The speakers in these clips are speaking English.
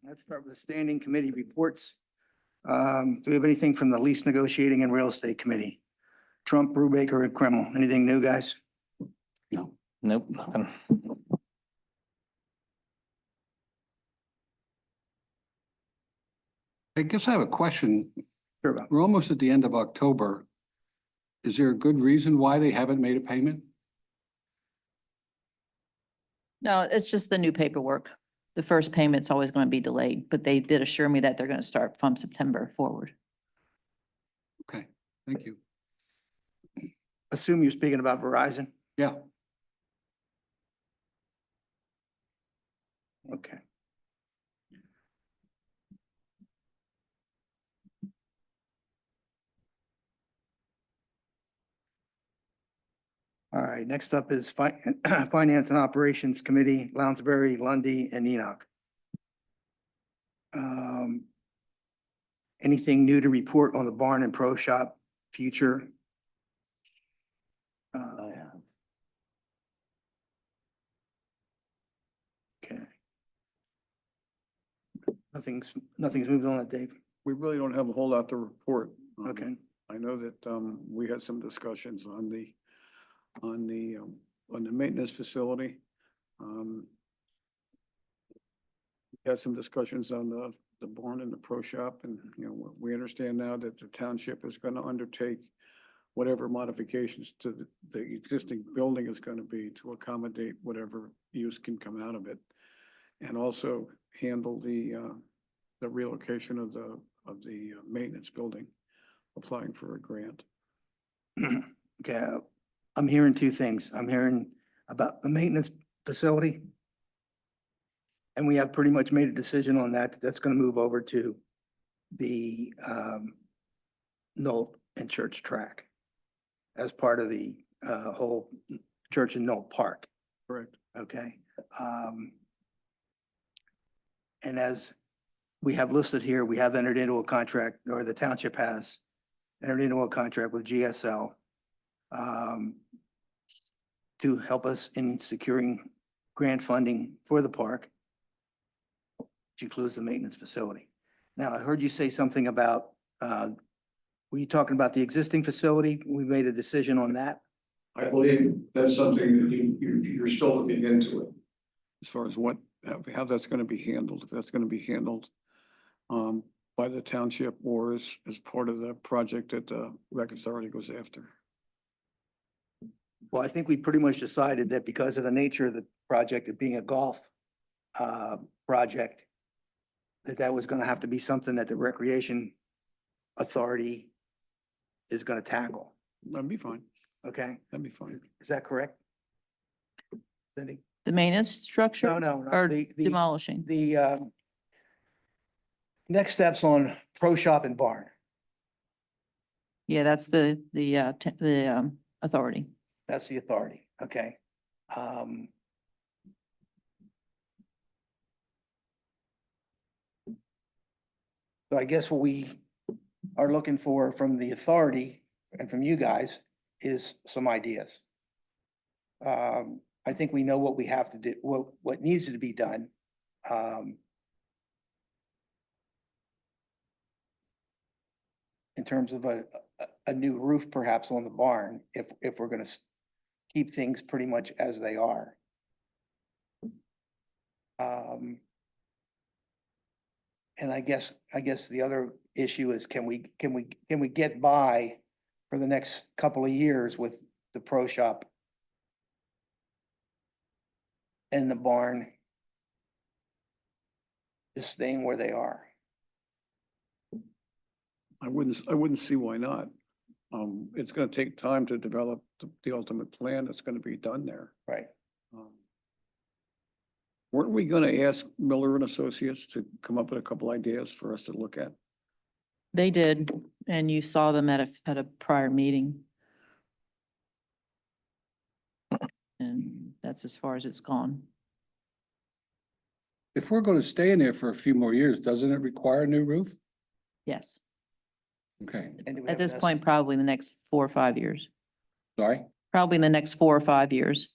Let's start with the standing committee reports. Do we have anything from the lease negotiating and real estate committee? Trump, Brubaker, and Kreml. Anything new, guys? No. Nope, nothing. I guess I have a question. Sure about. We're almost at the end of October. Is there a good reason why they haven't made a payment? No, it's just the new paperwork. The first payment's always going to be delayed, but they did assure me that they're going to start from September forward. Okay, thank you. Assume you're speaking about Verizon? Yeah, Okay. All right, next up is Finance and Operations Committee, Lounsbury, Lundy, and Enoch. Anything new to report on the barn and pro shop future? Okay. Nothing's moved on that, Dave. We really don't have a whole lot to report. Okay. I know that we had some discussions on the maintenance facility. We had some discussions on the barn and the pro shop, and we understand now that the township is going to undertake whatever modifications to the existing building is going to be to accommodate whatever use can come out of it, and also handle the relocation of the maintenance building, applying for a grant. Okay, I'm hearing two things. I'm hearing about the maintenance facility. And we have pretty much made a decision on that. That's going to move over to the Knoll and Church track as part of the whole Church and Knoll Park. Correct. Okay. And as we have listed here, we have entered into a contract, or the township has entered into a contract with GSL to help us in securing grant funding for the park, which includes the maintenance facility. Now, I heard you say something about, were you talking about the existing facility? We made a decision on that. I believe that's something that you're still looking into it. As far as how that's going to be handled, if that's going to be handled by the township or as part of the project that the Rec Authority goes after. Well, I think we pretty much decided that because of the nature of the project, it being a golf project, that was gonna have to be something that the Recreation Authority is gonna tackle, That'd be fine. okay? That'd be fine. Is that correct? Cindy? The maintenance structure No. or The demolishing? next steps on pro shop and barn. Yeah, that's the authority. That's the authority, okay? So I guess what we are looking for from the authority and from you guys is some ideas. I think we know what we have to do, what needs to be done. In terms of a new roof perhaps on the barn, if we're gonna keep things pretty much as they are. And I guess the other issue is can we get by for the next couple of years with the pro shop and the barn just staying where they are? I wouldn't see why not. It's going to take time to develop the ultimate plan that's going to be done there. Right. Weren't we going to ask Miller and Associates to come up with a couple ideas for us to look at? They did, and you saw them at a prior meeting. And that's as far as it's gone. if we're going to stay in there for a few more years, doesn't it require a new roof? Yes. Okay, And do we At have this an point, probably the next 4 or 5 years. sorry. Probably in the next 4 or 5 years.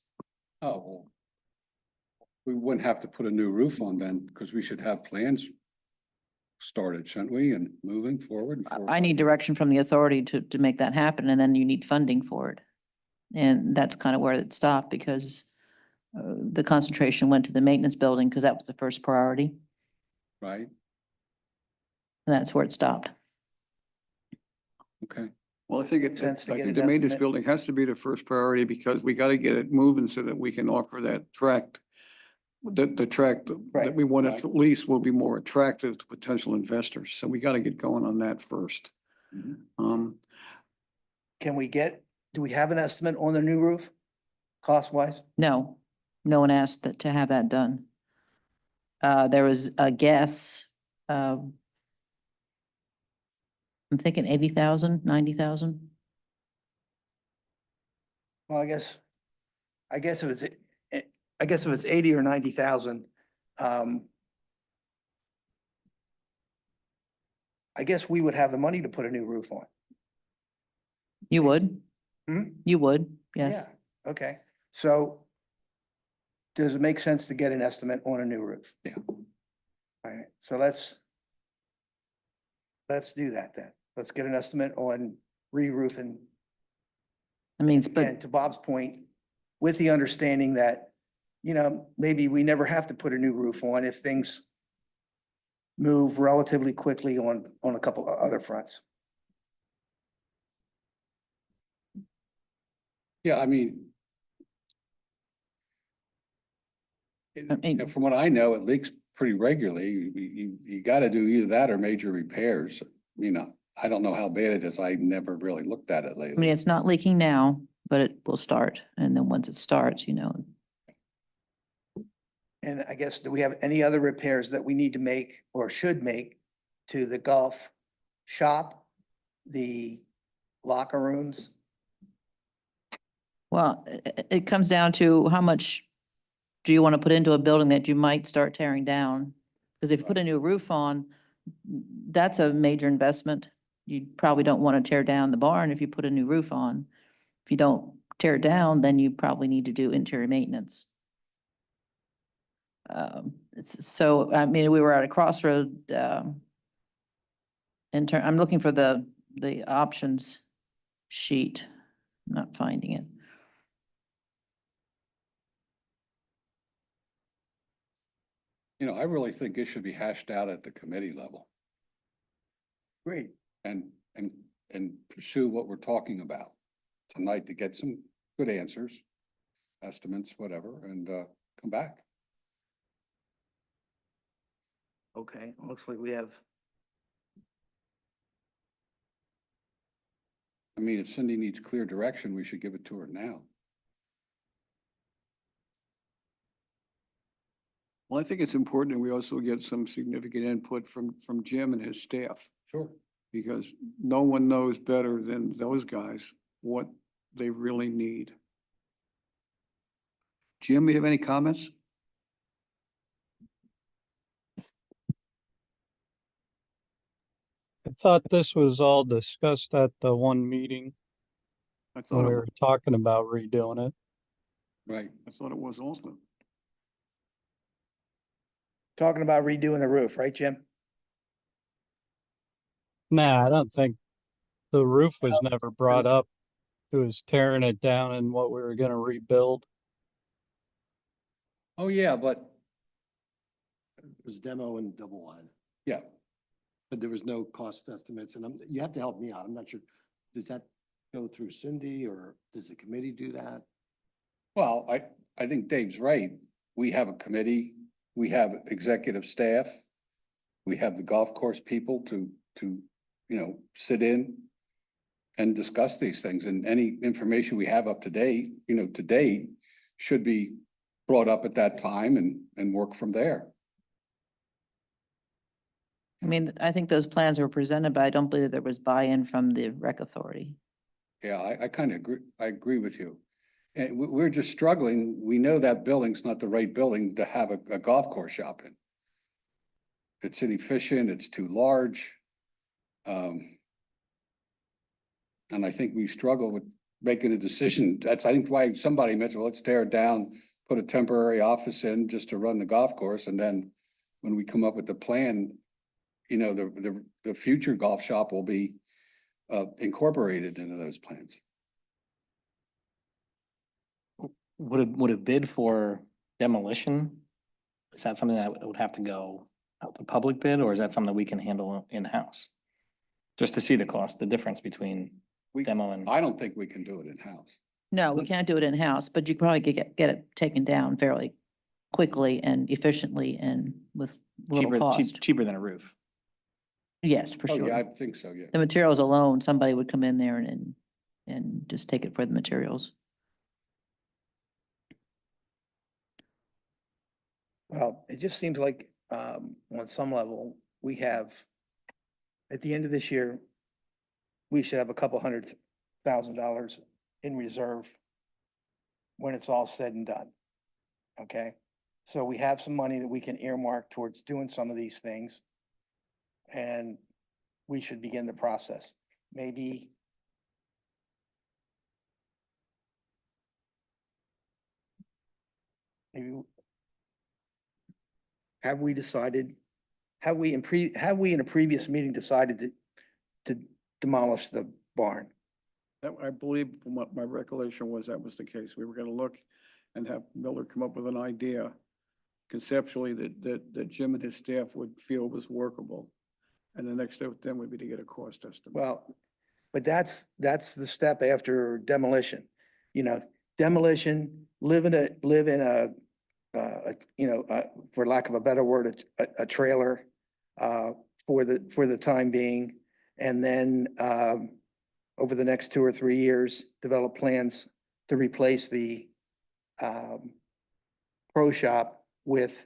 Oh, well, We wouldn't have to put a new roof on then, because we should have plans started, shouldn't we, and moving forward? I need direction from the authority to make that happen, and then you need funding for it. And that's kind of where it stopped, because the concentration went to the maintenance building, because that was the first priority, Right, and that's where it stopped. okay. Well, I think Makes sense to I get think an the maintenance estimate. building has to be the first priority because we gotta get it moving so that we can offer that tract. The tract that Right, we want right. to lease will be more attractive to potential investors. So we gotta get going on that first. Can we do we have an estimate on the new roof, cost wise? No, no one asked to have that done. There was a guess, I'm thinking 80,000, 90,000. Well, I guess if it's 80 or 90,000, I guess we would have the money to put a new roof on. You would? Hmm? You would, yes. Yeah, okay. So does it make sense to get an estimate on a new roof? Yeah. All right, so let's do that then. Let's get an estimate on re-roofing. I mean, Again, but to Bob's point, with the understanding that, maybe we never have to put a new roof on if things move relatively quickly on a couple of other fronts. Yeah, I mean. I mean- From what I know, it leaks pretty regularly. You gotta do either that or major repairs. I don't know how bad it is. I never really looked at it I mean, lately. it's not leaking now, but it will start. And then once it starts, And I guess, do we have any other repairs that we need to make or should make to the golf shop, the locker rooms? well, it comes down to how much do you want to put into a building that you might start tearing down? Because if you put a new roof on, that's a major investment. You probably don't want to tear down the barn if you put a new roof on. If you don't tear it down, then you probably need to do interior maintenance. So, I mean, we were at a crossroad, I'm looking for the options sheet, not finding it. I really think it should be hashed out at the committee level Great. and pursue what we're talking about tonight to get some good answers, estimates, whatever, and come back. Okay, looks like we have, I mean, if Cindy needs clear direction, we should give it to her now. Well, I think it's important that we also get some significant input from Jim and his staff. Sure. Because no one knows better than those guys what they really need. Jim, you have any comments? I thought this was all discussed at the one meeting I when thought we it, were talking about redoing it. Right. I thought it was also. talking about redoing the roof, right, Jim? Nah, I don't think the roof was never brought up. It was tearing it down and what we were gonna rebuild. Oh, yeah, but It was demo and double wide, yeah, but there was no cost estimates, and you have to help me out. I'm not sure. Does that go through Cindy or does the committee do that? well, I think Dave's right. We have a committee, we have executive staff. We have the golf course people to, sit in and discuss these things, and any information we have up to date, to date should be brought up at that time and work from there. I mean, I think those plans were presented, but I don't believe there was buy-in from the rec authority. Yeah, I kind of agree. I agree with you. And we're just struggling. We know that building's not the right building to have a golf course shop in. It's inefficient, it's too large. And I think we struggle with making a decision. That's, I think, why somebody mentioned, well, let's tear it down, put a temporary office in just to run the golf course, and then when we come up with the plan, you know, the future golf shop will be incorporated into those plans. Would a bid for demolition? Is that something that would have to go out to public bid, or is that something that we can handle in-house? Just to see the cost, the difference between We, demo and, I don't think we can do it in-house. No, we can't do it in-house, but you could probably get it taken down fairly quickly and efficiently and with little cost. cheaper than a roof. Yes, for Oh, yeah, I sure. think so, yeah. The materials alone, somebody would come in there and just take it for the materials. Well, it just seems like, on some level, we have, at the end of this year, we should have a couple $100,000 in reserve when it's all said and done. Okay? So we have some money that we can earmark towards doing some of these things. And we should begin the process. Maybe have we decided, have we in a previous meeting decided to demolish the barn? I believe from what my recollection was, that was the case. We were gonna look and have Miller come up with an idea conceptually that Jim and his staff would feel was workable. And the next step then would be to get a cost estimate. Well, but that's the step after demolition. You know, demolition, live in a, for lack of a better word, a trailer, for the time being. And then, over the next 2 or 3 years, develop plans to replace the, pro shop with,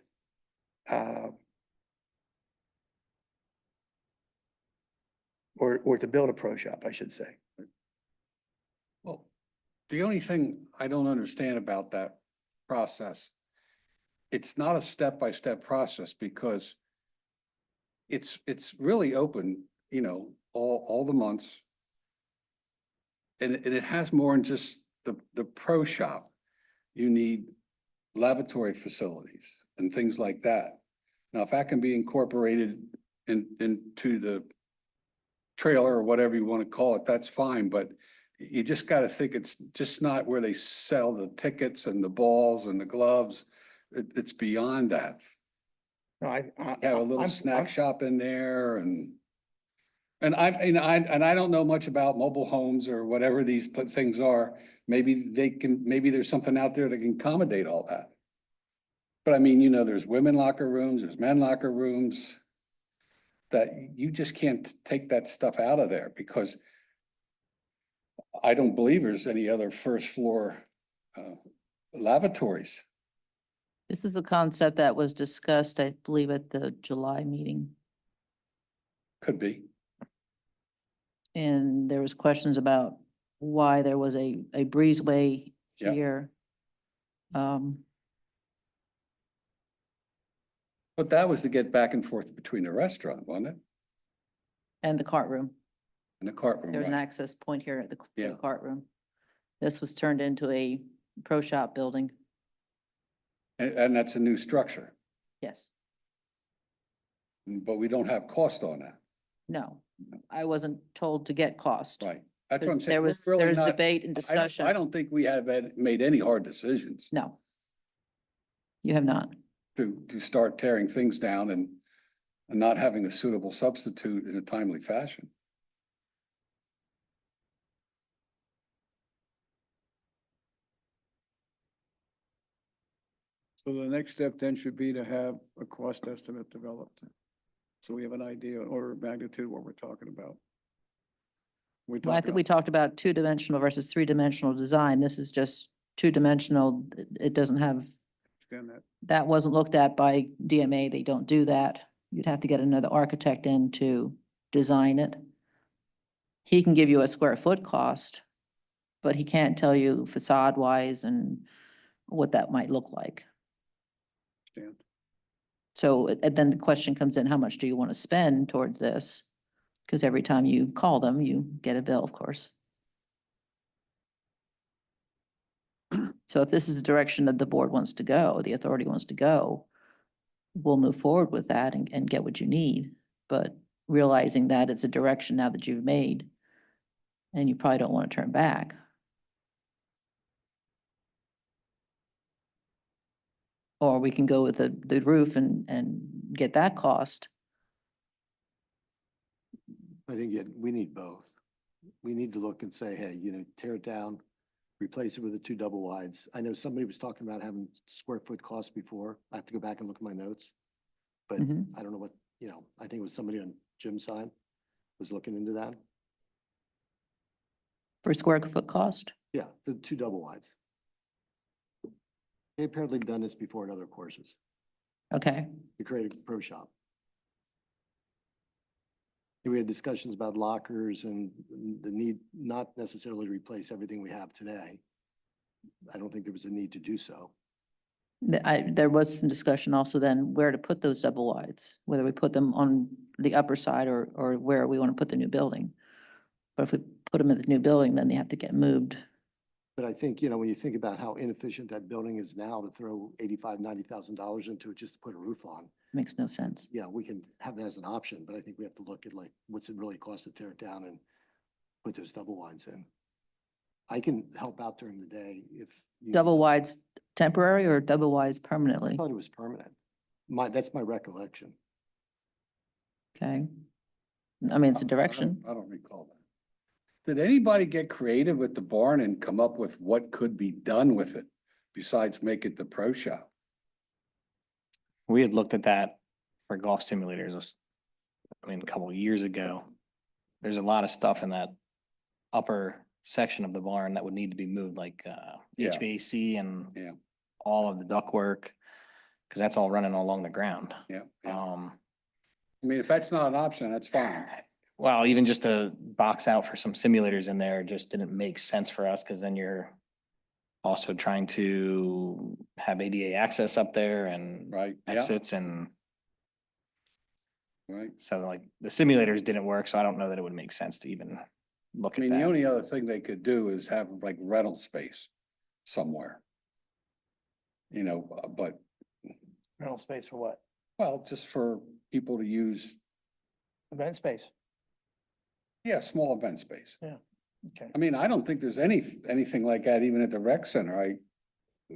or to build a pro shop, I should say. Well, the only thing I don't understand about that process, it's not a step-by-step process because it's really open, you know, all the months. And it has more than just the pro shop. You need lavatory facilities and things like that. Now, if that can be incorporated into the trailer or whatever you want to call it, that's fine, but you just got to think it's just not where they sell the tickets and the balls and the gloves. It's beyond that. No, Have a little snack shop in there and I don't know much about mobile homes or whatever these things are. Maybe there's something out there that can accommodate all that. But I mean, you know, there's women locker rooms, there's men locker rooms that you just can't take that stuff out of there because I don't believe there's any other first floor lavatories. This is the concept that was discussed, I believe, at the July meeting. Could be. And there was questions about why there was a breezeway Yeah. here. But that was to get back and forth between the restaurant, wasn't it? And the cart room. And the cart room, There was an right? access point here at the Yeah. cart room. This was turned into a pro shop building. And that's a new structure, Yes. but we don't have cost on that, No, I wasn't told to get cost. right? That's what I'm There's- saying. We're There really was not- debate and I don't discussion. think we have made any hard decisions No. You have not. to start tearing things down and not having a suitable substitute in a timely fashion. So the next step then should be to have a cost estimate developed. So we have an idea, order of magnitude, what we're talking about. Well, I think we talked about 2-dimensional versus 3-dimensional design. This is just 2-dimensional. It doesn't have, That. that wasn't looked at by DMA. They don't do that. You'd have to get another architect in to design it. He can give you a square foot cost, but he can't tell you facade wise and what that might look like. Understand. So, and then the question comes in, how much do you want to spend towards this? Because every time you call them, you get a bill, of course. So if this is the direction that the board wants to go, the authority wants to go, we'll move forward with that and get what you need. But realizing that it's a direction now that you've made and you probably don't want to turn back. Or we can go with the roof and get that cost. I think we need both. We need to look and say, hey, tear it down, replace it with the 2 double wides. I know somebody was talking about having square foot costs before. I have to go back and look at my notes. But Mhm. I don't know what, I think it was somebody on Jim's side was looking into that. For square foot cost? Yeah, the 2 double wides. They apparently done this before in other courses Okay, to create a pro shop. We had discussions about lockers and the need not necessarily to replace everything we have today. I don't think there was a need to do so. There was some discussion also then where to put those double wides, whether we put them on the upper side or where we want to put the new building. But if we put them in the new building, then they have to get moved. But I think, when you think about how inefficient that building is now, to throw $85,000-$90,000 into it just to put a roof on, Makes no sense. we can have that as an option, but I think we have to look at what's it really cost to tear it down and put those double wides in. I can help out during the day if. Double wides temporary or double wides I permanently? thought it was permanent. That's my recollection. Okay. I mean, it's a direction. I don't recall that. Did anybody get creative with the barn and come up with what could be done with it besides make it the pro shop? We had looked at that for golf simulators, a couple of years ago. There's a lot of stuff in that upper section of the barn that would need to be moved, like Yeah. HVAC and Yeah. all of the ductwork, because that's all running along the ground. Yeah. I mean, if that's not an option, that's fine. Well, even just a box out for some simulators in there just didn't make sense for us, because then you're also trying to have ADA access up there and Right, yeah, exits, and right. so like the simulators didn't work, so I don't know that it would make sense to even look I at mean, the that. only other thing they could do is have like rental space somewhere. But, Rental space for what? well, just for people to use, Event space. small event space. Okay. I mean, I don't think there's anything like that even at the rec center,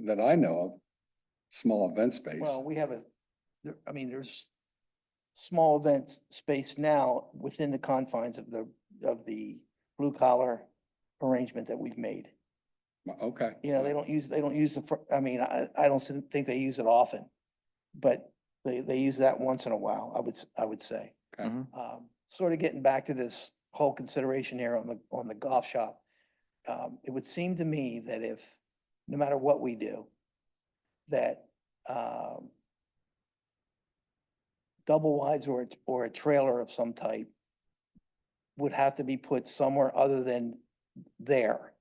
that I know of, small event space. Well, we have there's small event space now within the confines of the blue collar arrangement that we've made. Okay. They don't use I don't think they use it often, but they use that once in a while, I would say. Okay. Mhm. Sort of getting back to this whole consideration here on the golf shop. It would seem to me that if, no matter what we do, that, double wides or a trailer of some type would have to be put somewhere other than there.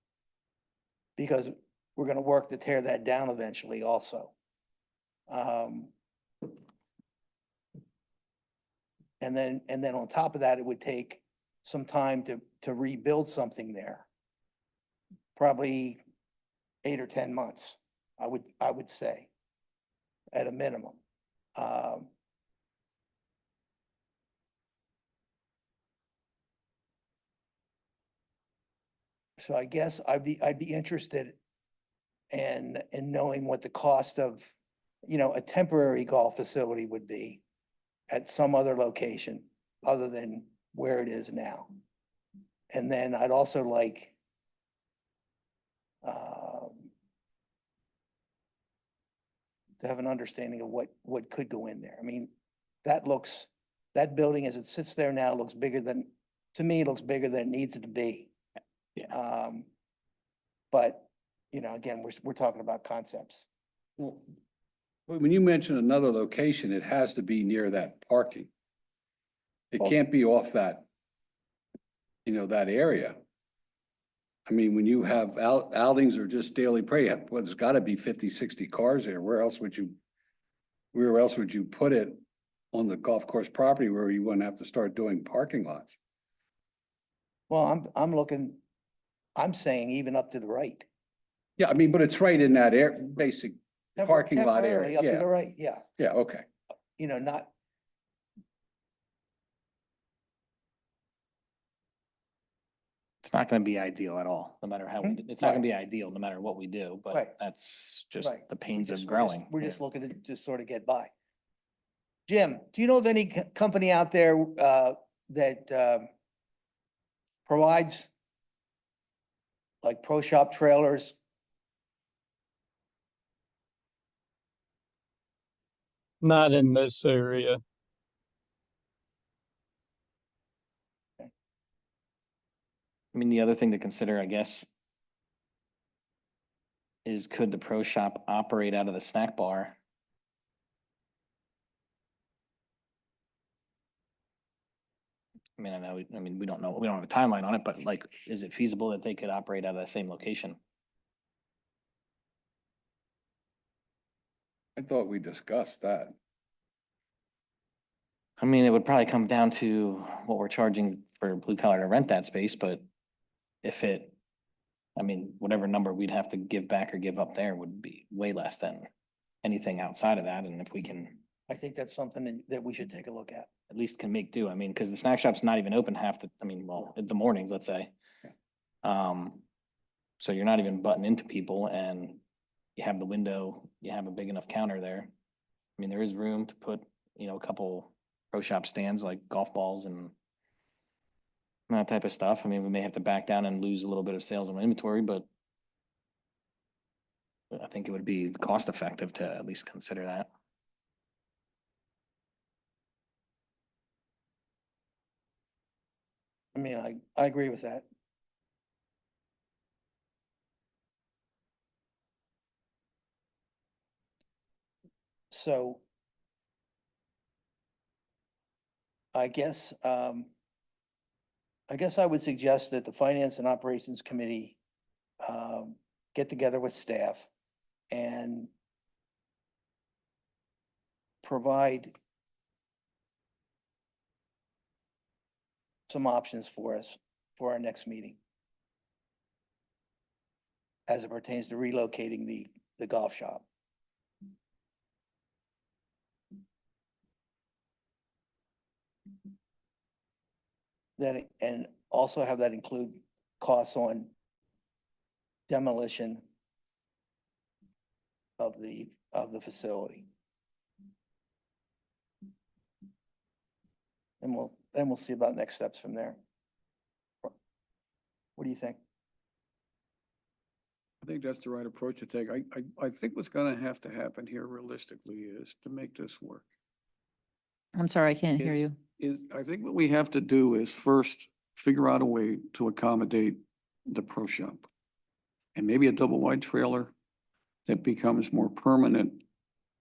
Because we're gonna work to tear that down eventually also. And then on top of that, it would take some time to rebuild something there. Probably 8 or 10 months, I would say, at a minimum. So I guess I'd be interested in knowing what the cost of, a temporary golf facility would be at some other location other than where it is now. And then I'd also like to have an understanding of what could go in there. I mean, that building as it sits there now looks bigger than, to me, it looks bigger than it needs to be. Yeah. But, again, we're talking about concepts. Well, when you mention another location, it has to be near that parking. It Well- can't be off that, that area. I mean, when you have outings or just daily pray, well, there's gotta be 50, 60 cars there. Where else would you put it on the golf course property where you wouldn't have to start doing parking lots? Well, I'm saying even up to the right. Yeah, I mean, but it's right in that basic parking lot Temporarily area. up to Yeah, the right, yeah, yeah, okay. you know, not, It's not gonna be ideal at all, no matter how we, Hmm? it's not gonna Right. be ideal, no matter what we do, Right. but that's just right. the pains We're just- of growing. We're just looking to just sort of get by. Jim, do you know of any company out there, that, provides like pro shop trailers? Not in this area. I mean, the other thing to consider, I guess, is could the pro shop operate out of the snack bar? I mean, I know, I mean, we don't know, we don't have a timeline on it, but like, is it feasible that they could operate out of the same location? I thought we discussed that. I mean, it would probably come down to what we're charging for blue collar to rent that space, but if it, I mean, whatever number we'd have to give back or give up there would be way less than anything outside of that, and if we can, I think that's something that we should take a look at. at least can make do, I mean, because the snack shop's not even open half the, I mean, well, in the mornings, let's say. So you're not even butting into people and you have the window, you have a big enough counter there. I mean, there is room to put, you know, a couple pro shop stands like golf balls and that type of stuff. I mean, we may have to back down and lose a little bit of sales and inventory, but I think it would be cost effective to at least consider that. I mean, I agree with that. So I guess, I would suggest that the Finance and Operations Committee, get together with staff and provide some options for us for our next meeting as it pertains to relocating the golf shop. Then, and also have that include costs on demolition of the facility. And we'll see about next steps from there. What do you think? I think that's the right approach to take. I think what's gonna have to happen here realistically is to make this work. I'm sorry, I can't hear is- you. I think what we have to do is first figure out a way to accommodate the pro shop. And maybe a double wide trailer that becomes more permanent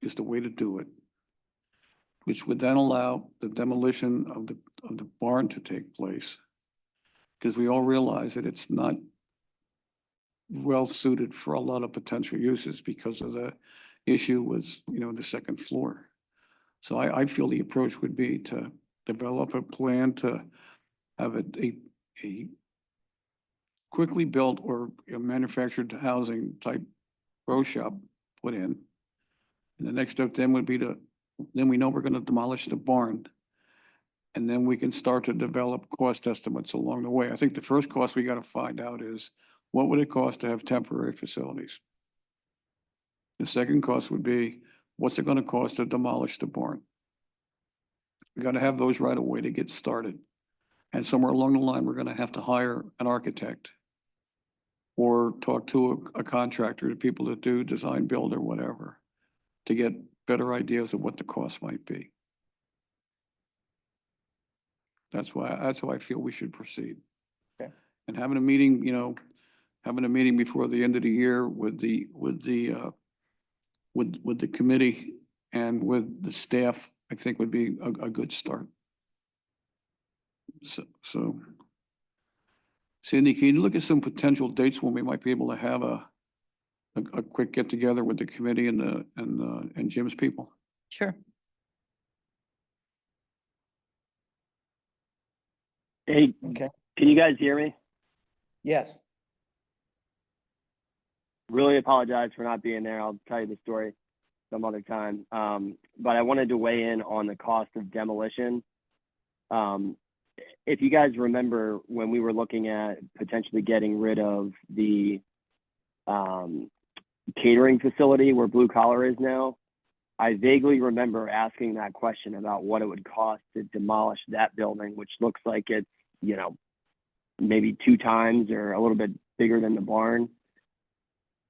is the way to do it. Which would then allow the demolition of the barn to take place. Because we all realize that it's not well suited for a lot of potential uses because of the issue with, you know, the second floor. So I feel the approach would be to develop a plan to have a quickly built or a manufactured housing type pro shop put in. And the next step then would be then we know we're gonna demolish the barn. And then we can start to develop cost estimates along the way. I think the first cost we gotta find out is what would it cost to have temporary facilities? The second cost would be, what's it gonna cost to demolish the barn? We gotta have those right away to get started. And somewhere along the line, we're gonna have to hire an architect or talk to a contractor, to people that do design, build or whatever, to get better ideas of what the cost might be. That's how I feel we should proceed. Okay. And having a meeting, you know, having a meeting before the end of the year with the committee and with the staff, I think would be a good start. So Sandy, can you look at some potential dates when we might be able to have a quick get together with the committee and Jim's people? Sure. Hey, Okay, can you guys hear me? yes, really apologize for not being there. I'll tell you the story some other time. But I wanted to weigh in on the cost of demolition. If you guys remember when we were looking at potentially getting rid of the catering facility where Blue Collar is now, I vaguely remember asking that question about what it would cost to demolish that building, which looks like it's, you know, maybe 2 times or a little bit bigger than the barn.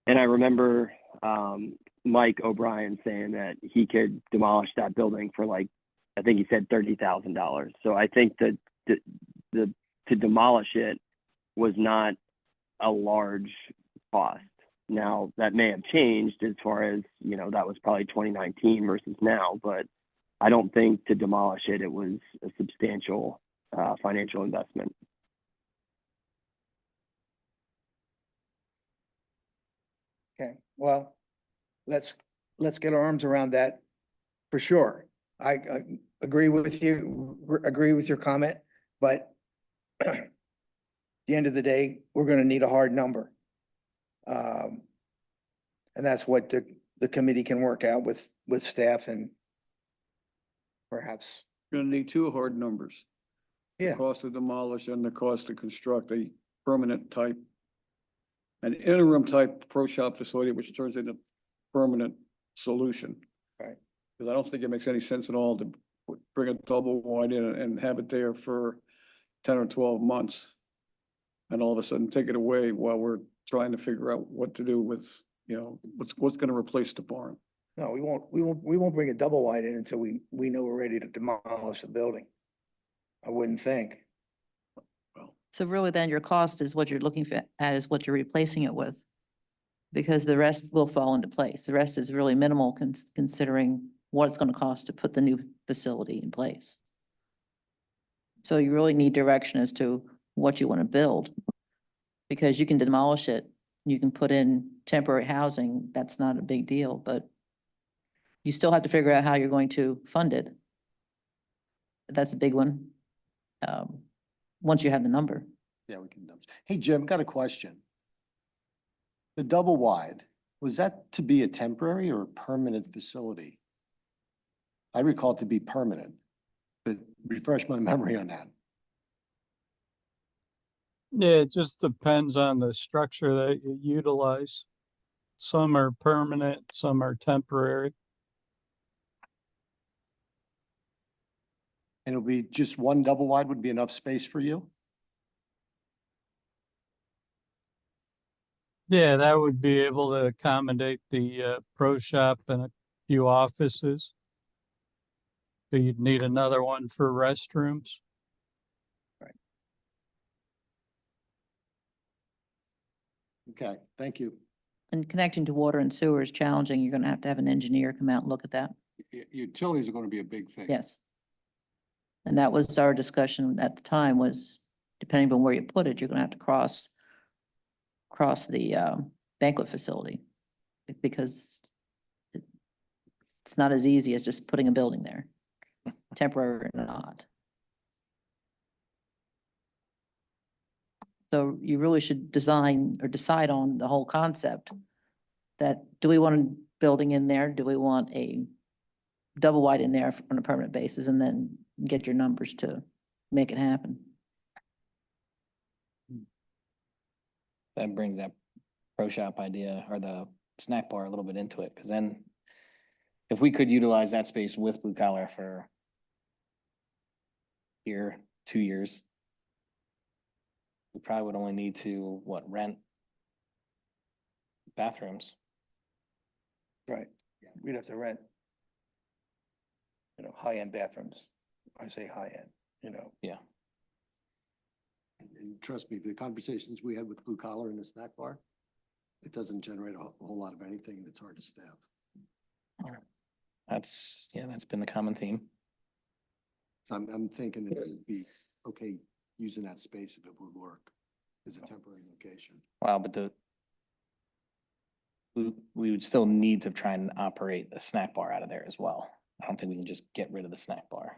And I remember Mike O'Brien saying that he could demolish that building for, like, I think he said $30,000. So I think that to demolish it was not a large cost. Now that may have changed as far as, you know, that was probably 2019 versus now, but I don't think to demolish it, it was a substantial financial investment. Okay, well, let's get our arms around that for sure. I agree with you, agree with your comment, but at the end of the day, we're gonna need a hard number. And that's what the committee can work out with staff and perhaps, Gonna need 2 hard numbers. The yeah, cost to demolish and the cost to construct a permanent type, an interim type pro shop facility, which turns into permanent solution. Right. Because I don't think it makes any sense at all to bring a double wide in and have it there for 10 or 12 months. And all of a sudden take it away while we're trying to figure out what to do with, you know, what's gonna replace the barn. no, we won't bring a double wide in until we know we're ready to demolish the building. I wouldn't think. So really then your cost is what you're looking at is what you're replacing it with. Because the rest will fall into place. The rest is really minimal considering what it's gonna cost to put the new facility in place. So you really need direction as to what you wanna build. Because you can demolish it, you can put in temporary housing, that's not a big deal, but you still have to figure out how you're going to fund it. That's a big one. Once you have the number. Yeah, we can. Hey, Jim, got a question. The double wide, was that to be a temporary or a permanent facility? I recall it to be permanent, but refresh my memory on that. Yeah, it just depends on the structure that you utilize. Some are permanent, some are temporary. And it'll be just one double wide would be enough space for you? Yeah, that would be able to accommodate the pro shop and a few offices. So you'd need another one for restrooms. Okay, thank you. And connecting to water and sewer is challenging. You're gonna have an engineer come out and look at that. Utilities are gonna be a big thing. Yes. And that was our discussion at the time was, depending on where you put it, you're gonna have to cross the banquet facility. Because it's not as easy as just putting a building there, temporary or not. So you really should design or decide on the whole concept. That, do we want a building in there? Do we want a double wide in there on a permanent basis, and then get your numbers to make it happen? That brings that pro shop idea or the snack bar a little bit into it, because then if we could utilize that space with Blue Collar for year, 2 years, we probably would only need to, rent bathrooms. Right, we'd have to rent, high-end bathrooms. I say high-end, Yeah. And trust me, the conversations we had with Blue Collar in the snack bar, it doesn't generate a whole lot of anything and it's hard to staff. That's been the common theme. So I'm thinking that it would be okay using that space if it would work as a temporary location. Wow, but we would still need to try and operate a snack bar out of there as well. I don't think we can just get rid of the snack bar.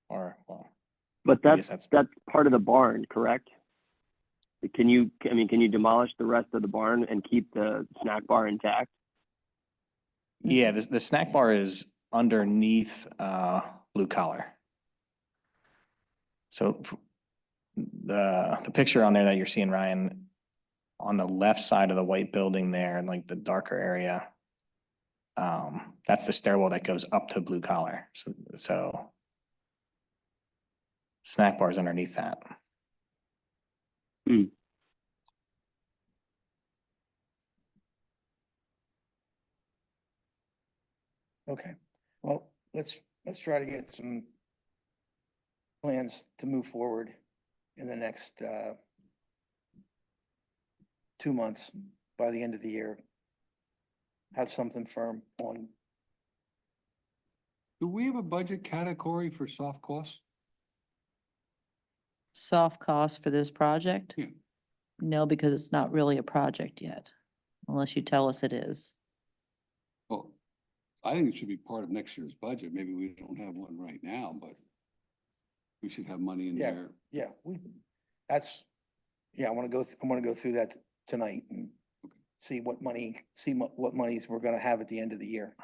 Or, well, But I guess that's part of the barn, correct? Can you demolish the rest of the barn and keep the snack bar intact? Yeah, the snack bar is underneath blue collar. So the picture on there that you're seeing, Ryan, on the left side of the white building there, like the darker area, that's the stairwell that goes up to blue collar. So snack bar is underneath that. Hmm. Okay, well, let's try to get some plans to move forward in the next 2 months, by the end of the year. Have something firm on, Do we have a budget category for soft costs? Soft cost for this project? Yeah. No, because it's not really a project yet, unless you tell us it is. Well, I think it should be part of next year's budget. Maybe we don't have one right now, but we should have money in Yeah. there. yeah, I want to go through that tonight and see what monies we're gonna have at the end of the year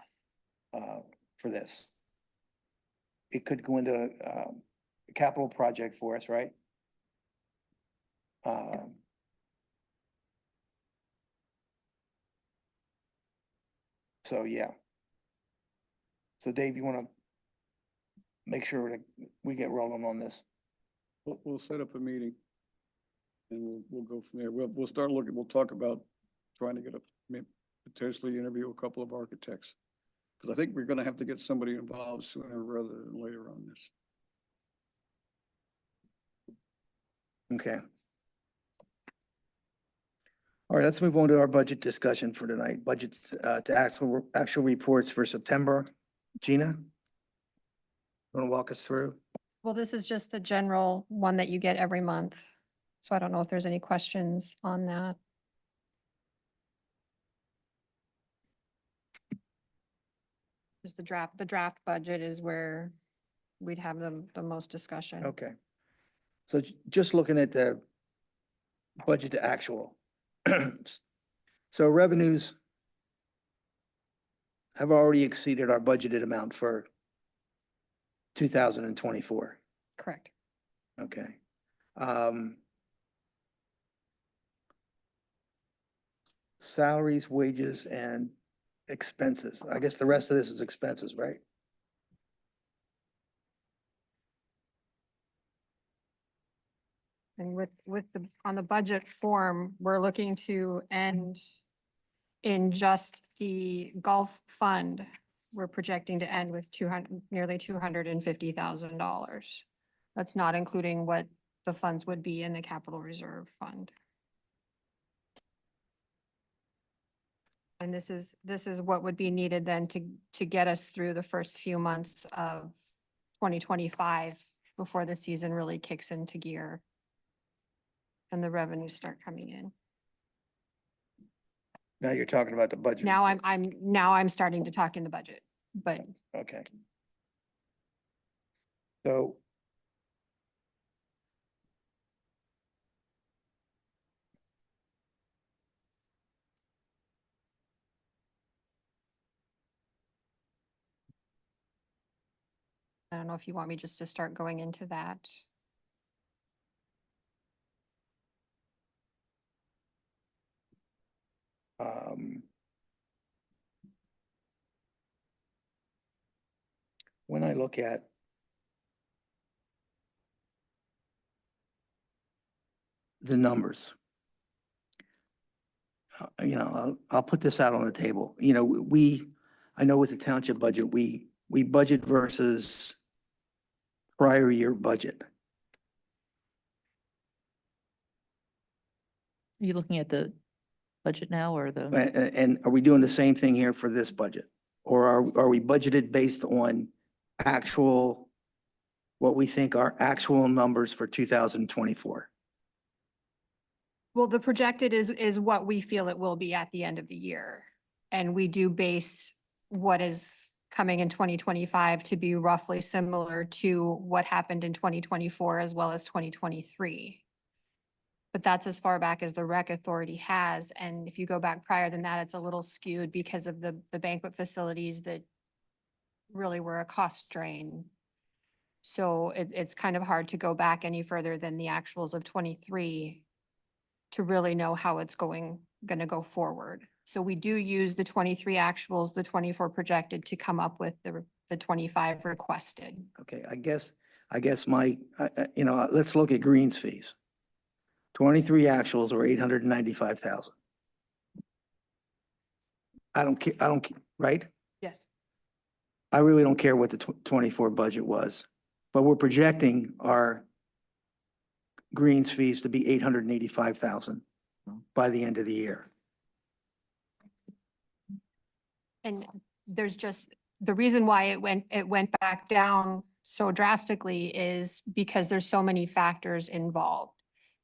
for this. It could go into a capital project for us, right? So, yeah. So Dave, you want to make sure that we get rolling on this? We'll set up a meeting. And we'll go from there. We'll start looking, we'll talk about trying to get potentially interview a couple of architects. Because I think we're gonna have to get somebody involved sooner rather than later on this. Okay. All right, let's move on to our budget discussion for tonight. Budgets to actual reports for September. Gina? Want to walk us through? Well, this is just the general one that you get every month. So I don't know if there's any questions on that. Is the draft budget is where we'd have the most discussion. Okay. So just looking at the budget to actual. So revenues have already exceeded our budgeted amount for 2024. Correct. Okay. Salaries, wages, and expenses. I guess the rest of this is expenses, right? And on the budget form, we're looking to end in just the golf fund. We're projecting to end with nearly $250,000. That's not including what the funds would be in the capital reserve fund. And this is what would be needed then to get us through the first few months of 2025 before the season really kicks into gear and the revenues start coming in. Now you're talking about the budget. Now I'm starting to talk in the budget, but Okay. So. I don't know if you want me just to start going into that. When I look at the numbers, I'll put this out on the table. I know with the township budget, we budget versus prior year budget. Are you looking at the budget now or the? And are we doing the same thing here for this budget? Or are we budgeted based on actual, what we think are actual numbers for 2024? Well, the projected is what we feel it will be at the end of the year. And we do base what is coming in 2025 to be roughly similar to what happened in 2024 as well as 2023. But but that's as far back as the rec authority has. And if you go back prior than that, it's a little skewed because of the banquet facilities that really were a cost drain. So it's kind of hard to go back any further than the actuals of 23 to really know how it's gonna go forward. So we do use the 23 actuals, the 24 projected to come up with the 25 requested. Okay, I guess my, let's look at greens fees. 23 actuals were 895,000. I don't, right? Yes. I really don't care what the 24 budget was, but we're projecting our greens fees to be 885,000 by the end of the year. And there's just, the reason why it went back down so drastically is because there's so many factors involved.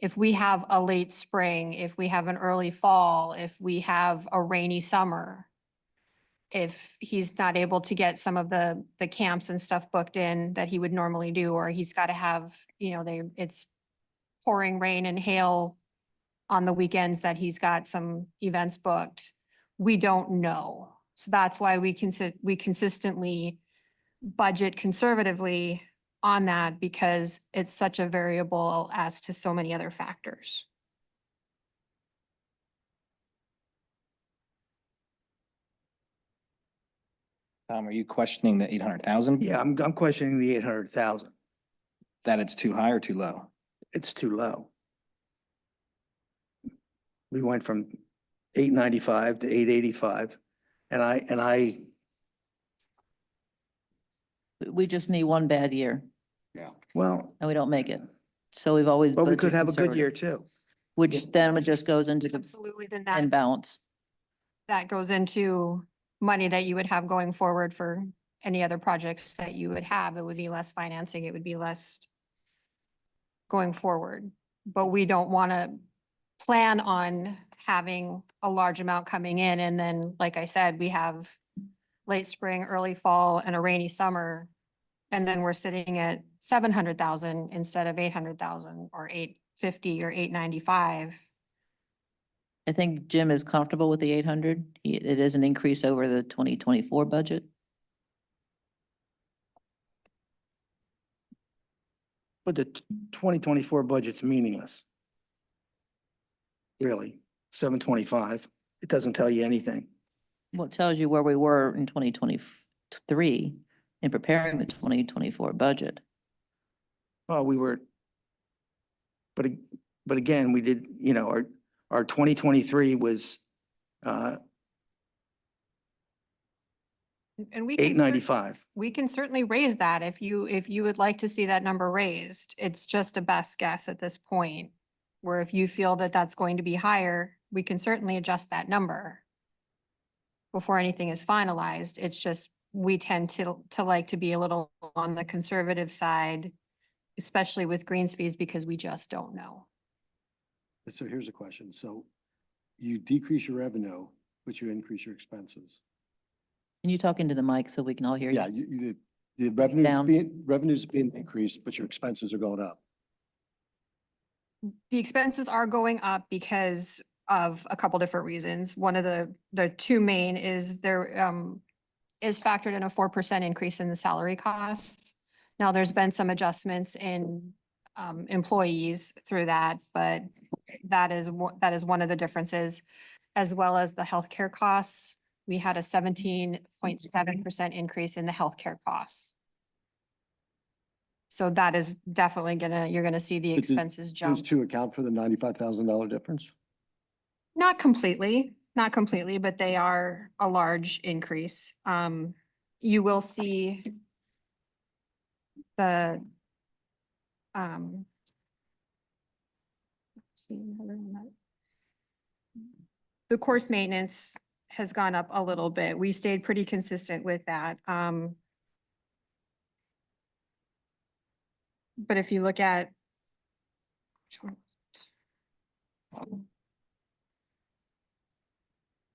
If we have a late spring, if we have an early fall, if we have a rainy summer, if he's not able to get some of the camps and stuff booked in that he would normally do, or he's got to have, it's pouring rain and hail on the weekends that he's got some events booked, we don't know. So that's why we consistently budget conservatively on that, because it's such a variable as to so many other factors. Tom, are you questioning the 800,000? Yeah, I'm questioning the 800,000. That it's too high or too low? It's too low. We went from 895 to 885, and We just need one bad year well, and we don't make it. So we've always. but we could budgeted have a good year conservative, too. Which then it just goes into the Absolutely, then end balance. that goes into money that you would have going forward for any other projects that you would have. It would be less financing, it would be less going forward. But we don't want to plan on having a large amount coming in. And then, like I said, we have late spring, early fall, and a rainy summer. And then we're sitting at 700,000 instead of 800,000 or 850 or 895. I think Jim is comfortable with the 800. It is an increase over the 2024 budget. But the 2024 budget's meaningless. Really, 725. It doesn't tell you anything. Well, it tells you where we were in 2023 in preparing the 2024 budget. Well, we were, but again, we did, our 2023 was And we can 895. we can certainly raise that if you would like to see that number raised. It's just a best guess at this point. Where if you feel that that's going to be higher, we can certainly adjust that number before anything is finalized. It's just, we tend to like to be a little on the conservative side, especially with greens fees, because we just don't know. So here's a question. So you decrease your revenue, but you increase your expenses. Can you talk into the mic so we can all hear you? Yeah, the Down. revenues being increased, but your expenses are going up. The expenses are going up because of a couple different reasons. One of the two main is there is factored in a 4% increase in the salary costs. Now, there's been some adjustments in employees through that, but that is one of the differences, as well as the healthcare costs. We had a 17.7% increase in the healthcare costs. So that is definitely you're gonna see the But does expenses jump. Those two account for the $95,000 difference? Not completely, but they are a large increase. You will see the the course maintenance has gone up a little bit. We stayed pretty consistent with that. But if you look at which one was it?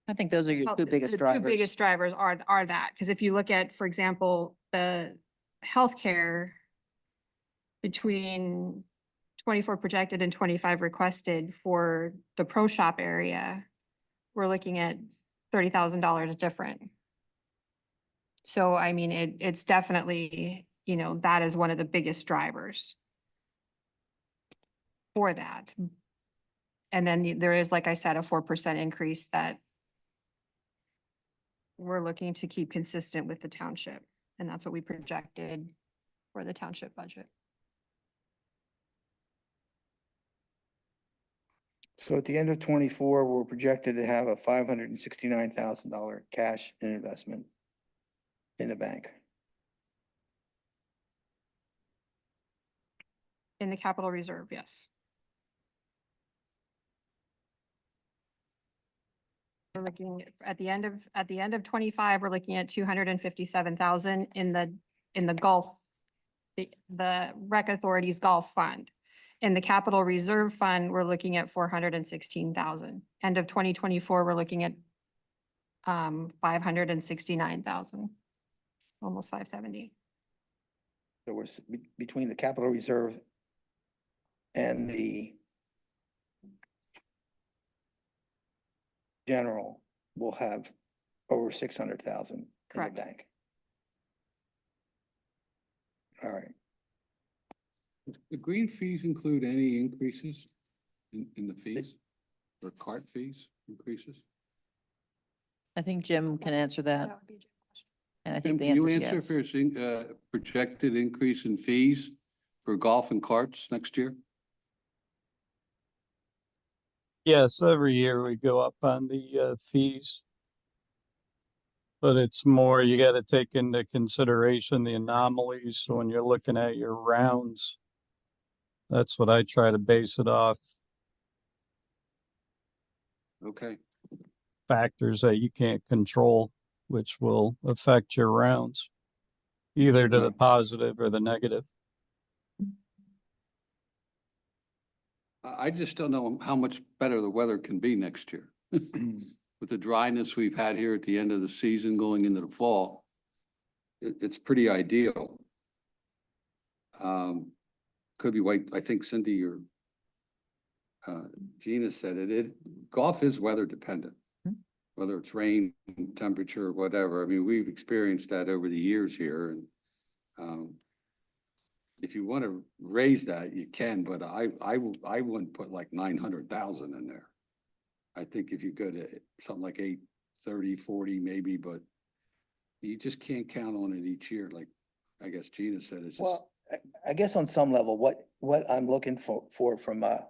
I think those are your Well, two biggest the drivers. Two biggest drivers are that, because if you look at, for example, the healthcare between 24 projected and 25 requested for the pro shop area, we're looking at $30,000 different. So I mean, it's definitely, you know, that is one of the biggest drivers for that. And then there is, like I said, a 4% increase that we're looking to keep consistent with the township. And that's what we projected for the township budget. So at the end of 24, we're projected to have a $569,000 cash and investment in the bank. In the capital reserve, yes. We're looking at the end of 25, we're looking at 257,000 in the golf, the rec authority's golf fund. In the capital reserve fund, we're looking at 416,000. End of 2024, we're looking at 569,000, almost 570. So we're between the capital reserve and the general, we'll have over 600,000 in the Correct. bank. All right. The green fees include any increases in the fees or cart fees increases? I think Jim can answer that. That would be a good question. And I Tim, think the can you answer is answer yes. if there's a projected increase in fees for golf and carts next year? Yes, every year we go up on the fees. But it's more, you got to take into consideration the anomalies. So when you're looking at your rounds, that's what I try to base it off. Okay, Factors that you can't control, which will affect your rounds, either to the positive or the negative. I just don't know how much better the weather can be next year. With the dryness we've had here at the end of the season going into the fall, it's pretty ideal. Could be white, I think Cindy or Gina said golf is weather dependent. Whether it's rain, temperature, whatever. I mean, we've experienced that over the years here and if you want to raise that, you can, but I wouldn't put like 900,000 in there. I think if you go to something like 830, 40 maybe, but you just can't count on it each year. Like I guess Gina said, it's just. Well, I guess on some level, what I'm looking for from a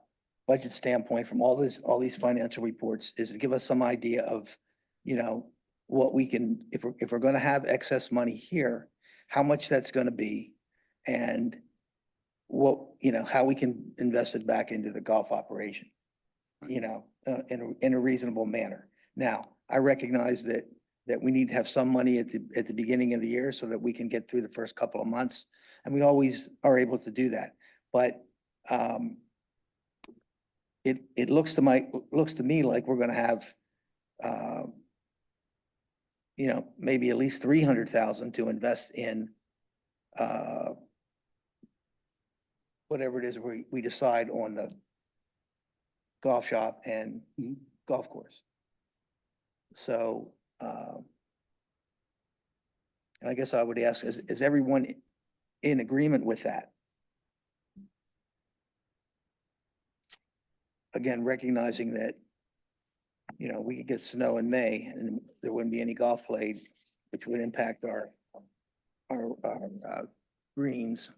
budget standpoint, from all these financial reports is to give us some idea of, you know, what we can, if we're gonna have excess money here, how much that's gonna be and what, you know, how we can invest it back into the golf operation, you know, in a reasonable manner. Now, I recognize that we need to have some money at the beginning of the year so that we can get through the first couple of months. And we always are able to do that. But it looks to me like we're gonna have you know, maybe at least 300,000 to invest in whatever it is we decide on the golf shop and golf course. So and I guess I would ask, is everyone in agreement with that? Again, recognizing that, you know, we could get snow in May and there wouldn't be any golf played, which would impact our greens,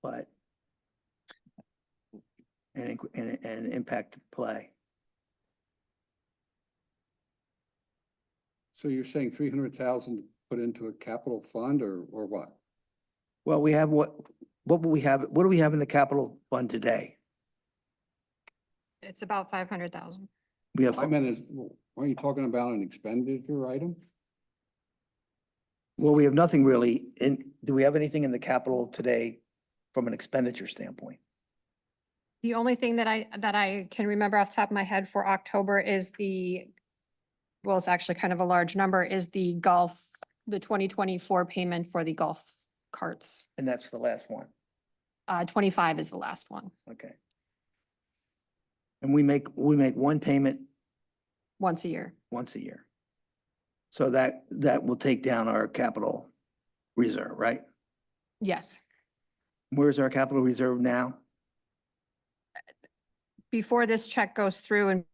but and impact play. So you're saying 300,000 put into a capital fund or what? Well, we have what do we have in the capital fund today? It's about 500,000. We have, I meant is, aren't you talking about an expenditure item? well, we have nothing really do we have anything in the capital today from an expenditure standpoint? The only thing that I can remember off the top of my head for October is well, it's actually kind of a large number, is the 2024 payment for the golf carts. And that's the last one. 25 is the last one, Okay. And we make one payment once a year. once a year. So that will take down our capital reserve, right? Yes. Where's our capital reserve now? Before this check goes through and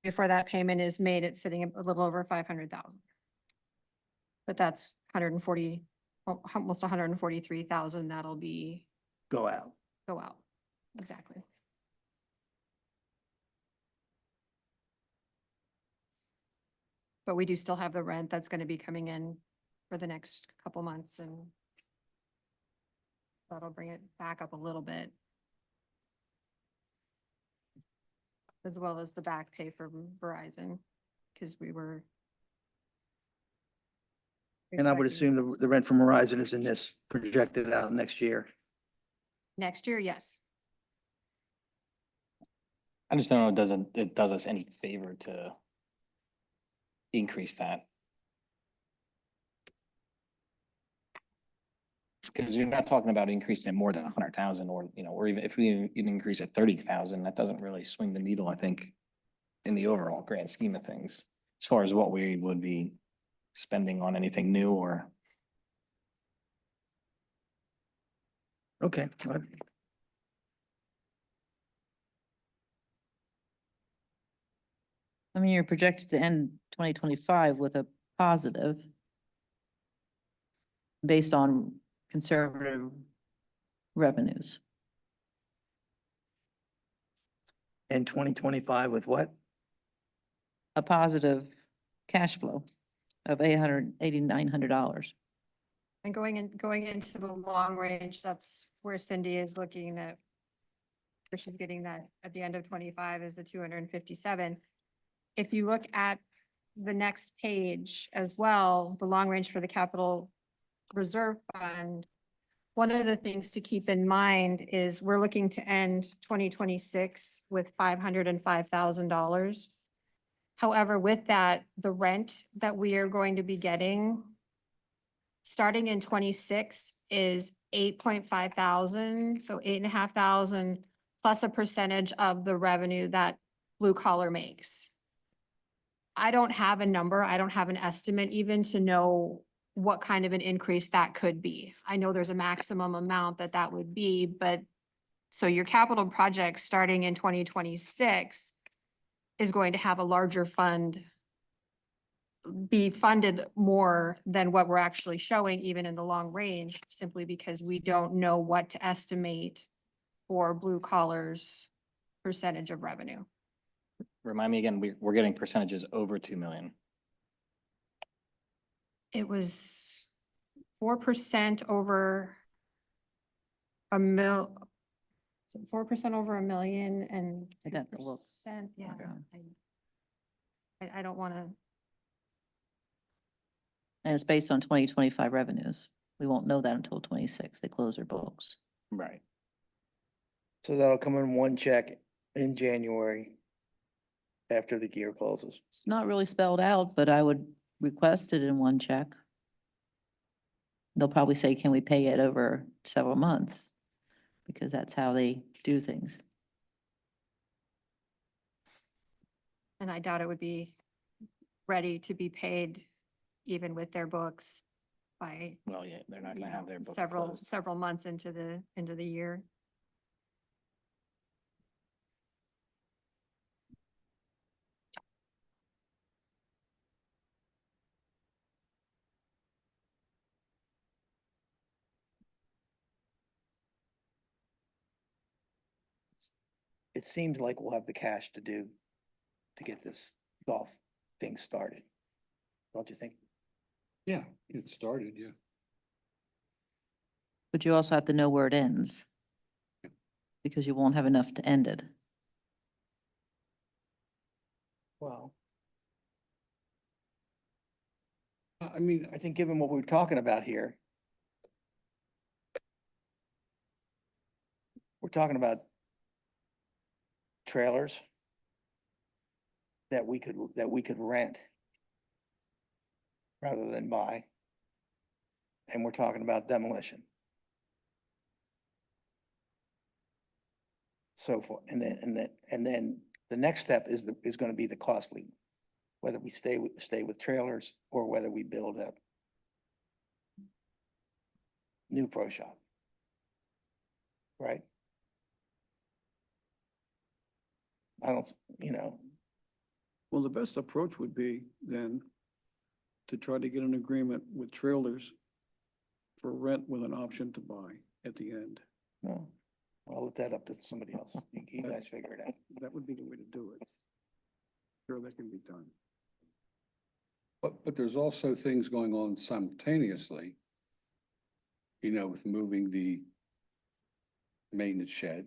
before that payment is made, it's sitting at a little over 500,000. But that's 140, almost 143,000 that'll be, Go out. go out. Exactly. But we do still have the rent that's gonna be coming in for the next couple months, and that'll bring it back up a little bit. As well as the back pay for Verizon, because we were. And I would expecting assume the rent from Verizon is in this projected out next year. Next year, yes. I just don't know, it does us any favor to increase that. Because you're not talking about increasing it more than 100,000 or, or even if we even increase it 30,000, that doesn't really swing the needle, I think, in the overall grand scheme of things, as far as what we would be spending on anything new or. Okay. I mean, you're projected to end 2025 with a positive based on conservative revenues. And 2025 with what? A positive cash flow of $800, $8,900. And going into the long range, that's where Cindy is looking at. Where she's getting that at the end of 25 is the 257. If you look at the next page as well, the long range for the capital reserve fund. One of the things to keep in mind is we're looking to end 2026 with $505,000. However, with that, the rent that we are going to be getting starting in 26 is 8.5 thousand, so 8.5 thousand plus a percentage of the revenue that blue collar makes. I don't have a number, I don't have an estimate even to know what kind of an increase that could be. I know there's a maximum amount that would be, but so your capital project starting in 2026 is going to have a larger fund, be funded more than what we're actually showing even in the long range, simply because we don't know what to estimate for blue collars percentage of revenue. Remind me again, we're getting percentages over 2 million. It was 4% over a mil. 4% over a million and I'd have to look. 2%, yeah. Okay. I don't wanna, And it's based on 2025 revenues. We won't know that until 26. They close their books. Right. So that'll come in one check in January after the gear closes. It's not really spelled out, but I would request it in one check. They'll probably say, can we pay it over several months? Because that's how they do things. and I doubt it would be ready to be paid even with their books by Well, yeah, they're not you gonna know, have their book several closed. months into the year. It seems like we'll have the cash to get this golf thing started. Don't you think? Yeah, it started, yeah. But you also have to know where it ends. Because you won't have enough to end it. Well, I mean, I think given what we're talking about here, we're talking about trailers that we could rent rather than buy. And we're talking about demolition. so forth. And then the next step is gonna be the costly, whether we stay with trailers or whether we build a new pro shop. Right? I don't, you know, Well, the best approach would be then to try to get an agreement with trailers for rent with an option to buy at the end. no, I'll let that up to somebody else. You guys figure it out. That would be the way to do it. Sure, that can be done. But there's also things going on simultaneously. You know, with moving the maintenance shed.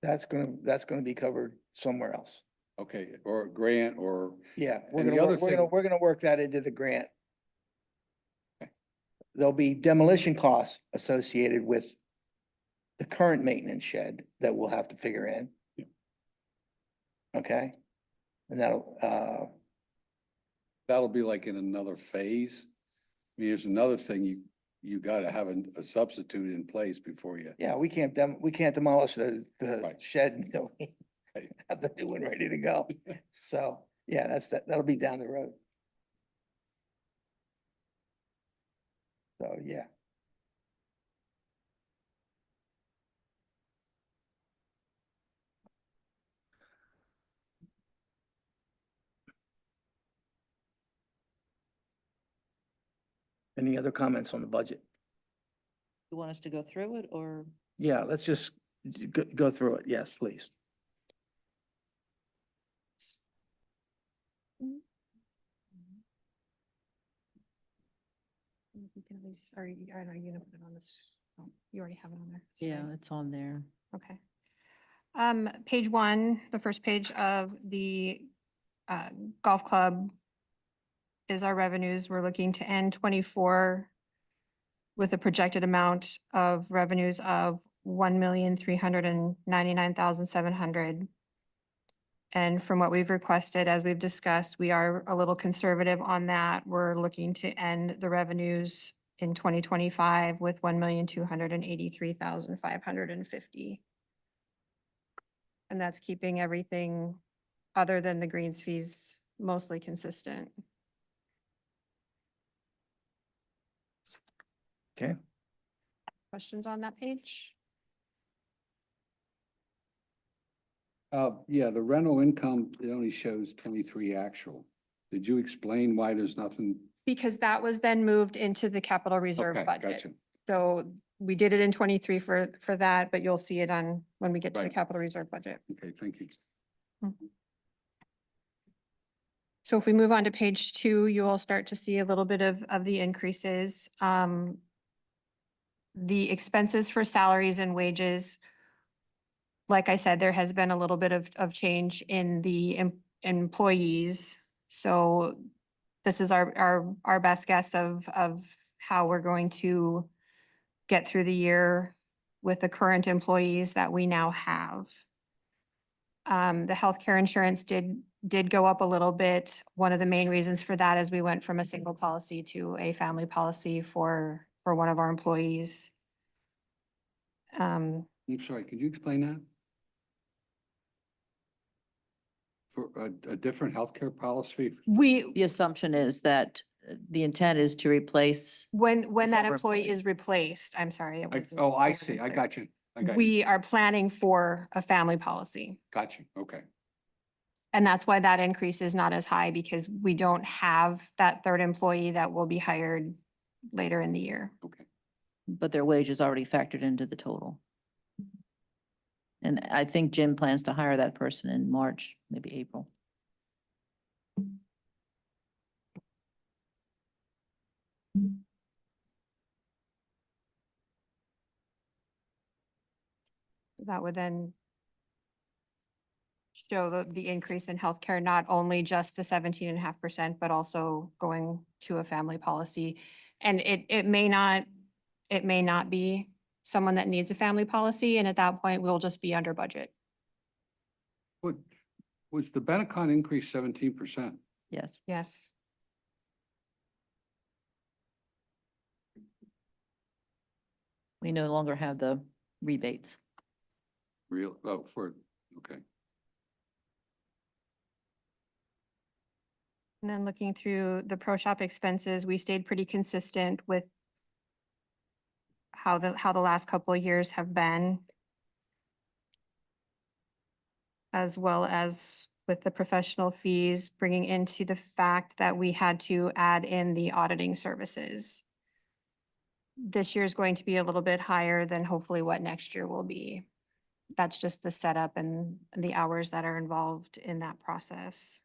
That's gonna be covered somewhere else. Okay, or a grant or, Yeah, And the other thing- we're gonna work that into the grant. There'll be demolition costs associated with the current maintenance shed that we'll have to figure in. Yeah. Okay? And that'll be like in another phase. I mean, there's another thing you gotta have a substitute in place before you. yeah, we can't demolish the Right. shed until we Right. have the new one ready to go. So, yeah, that'll be down the road. So, yeah. Any other comments on the budget? You want us to go through it or? Yeah, let's just go through it. Yes, please. You can always, or are you gonna put it on this? Oh, you already have it on there. Yeah, Sorry. it's on there. Okay. Page one, the first page of the golf club is our revenues. We're looking to end 24 with a projected amount of revenues of 1,399,700. And from what we've requested, as we've discussed, we are a little conservative on that. We're looking to end the revenues in 2025 with 1,283,550. And that's keeping everything other than the greens fees mostly consistent. Okay. Questions on that page? Yeah, the rental income, it only shows 23 actual. Did you explain why there's nothing? Because that was then moved into the capital reserve Okay, budget. gotcha. So we did it in 23 for that, but you'll see it on, when we get to the Right. capital reserve budget. Okay, thank you. So if we move on to page 2, you will start to see a little bit of the increases. The expenses for salaries and wages. Like I said, there has been a little bit of change in the employees. So this is our best guess of how we're going to get through the year with the current employees that we now have. The healthcare insurance did go up a little bit. One of the main reasons for that is we went from a single policy to a family policy for one of our employees. I'm sorry, could you explain that? For a different healthcare policy? The assumption is that the intent is to replace, when that former employee employee. is replaced, I'm sorry. it wasn't- Oh, I it wasn't see. I clear. got you. I got you. We are planning for a family policy. Got you. Okay. And that's why that increase is not as high, because we don't have that third employee that will be hired later in the year. Okay. but their wage is already factored into the total. And I think Jim plans to hire that person in March, maybe April. That would then show the increase in healthcare, not only just the 17.5%, but also going to a family policy. And it may not be someone that needs a family policy, and at that point, we'll just be under budget. What, was the Benetcon increase 17%? Yes. Yes. We no longer have the rebates. Real, oh, for, okay. And then looking through the pro shop expenses, we stayed pretty consistent with how the last couple of years have been. As well as with the professional fees, bringing into the fact that we had to add in the auditing services. This year is going to be a little bit higher than hopefully what next year will be. That's just the setup and the hours that are involved in that process.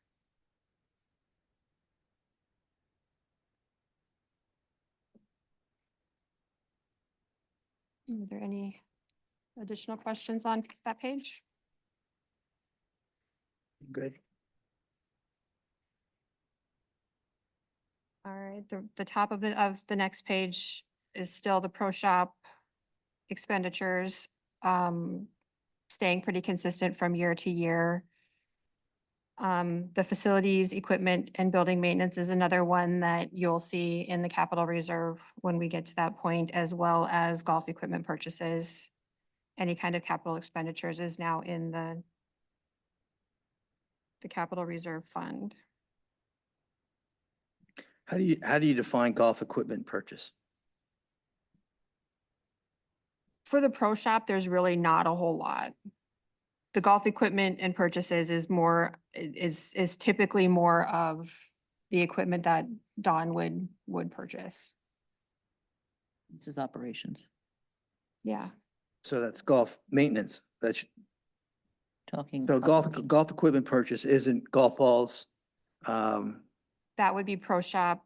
Are there any additional questions on that page? Good. All right, the top of the next page is still the pro shop expenditures, staying pretty consistent from year to year. The facilities, equipment, and building maintenance is another one that you'll see in the capital reserve when we get to that point, as well as golf equipment purchases. Any kind of capital expenditures is now in the capital reserve fund. How do you define golf equipment purchase? For the pro shop, there's really not a whole lot. The golf equipment and purchases is more, is typically more of the equipment that Dawn would purchase. This is operations, Yeah. So that's golf maintenance. That's, talking. so golf equipment purchase isn't golf balls. That would be pro shop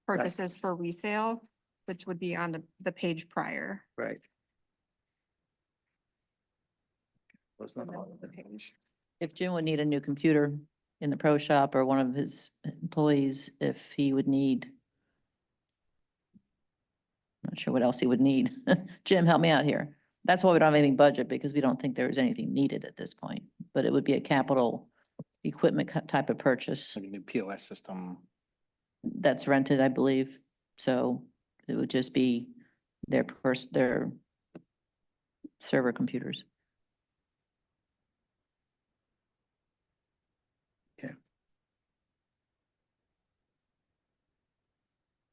purchases for resale, which would be on the page prior. Right. Was not all of The it. page. If Jim would need a new computer in the pro shop, or one of his employees, if he would need. Not sure what else he would need. Jim, help me out here. That's why we don't have anything budget, because we don't think there is anything needed at this point, but it would be a capital equipment type of purchase Like a new POS system. that's rented, I believe. So it would just be their their server computers.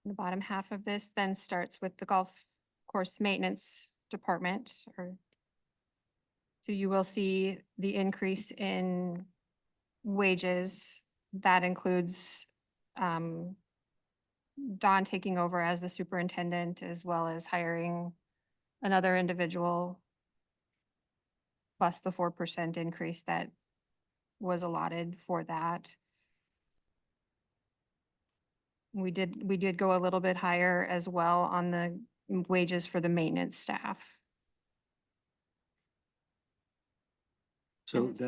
The bottom half of this then starts with the golf course maintenance department, or. So you will see the increase in wages. That includes Dawn taking over as the superintendent, as well as hiring another individual. Plus the 4% increase that was allotted for that. We did go a little bit higher as well on the wages for the maintenance staff. So it's-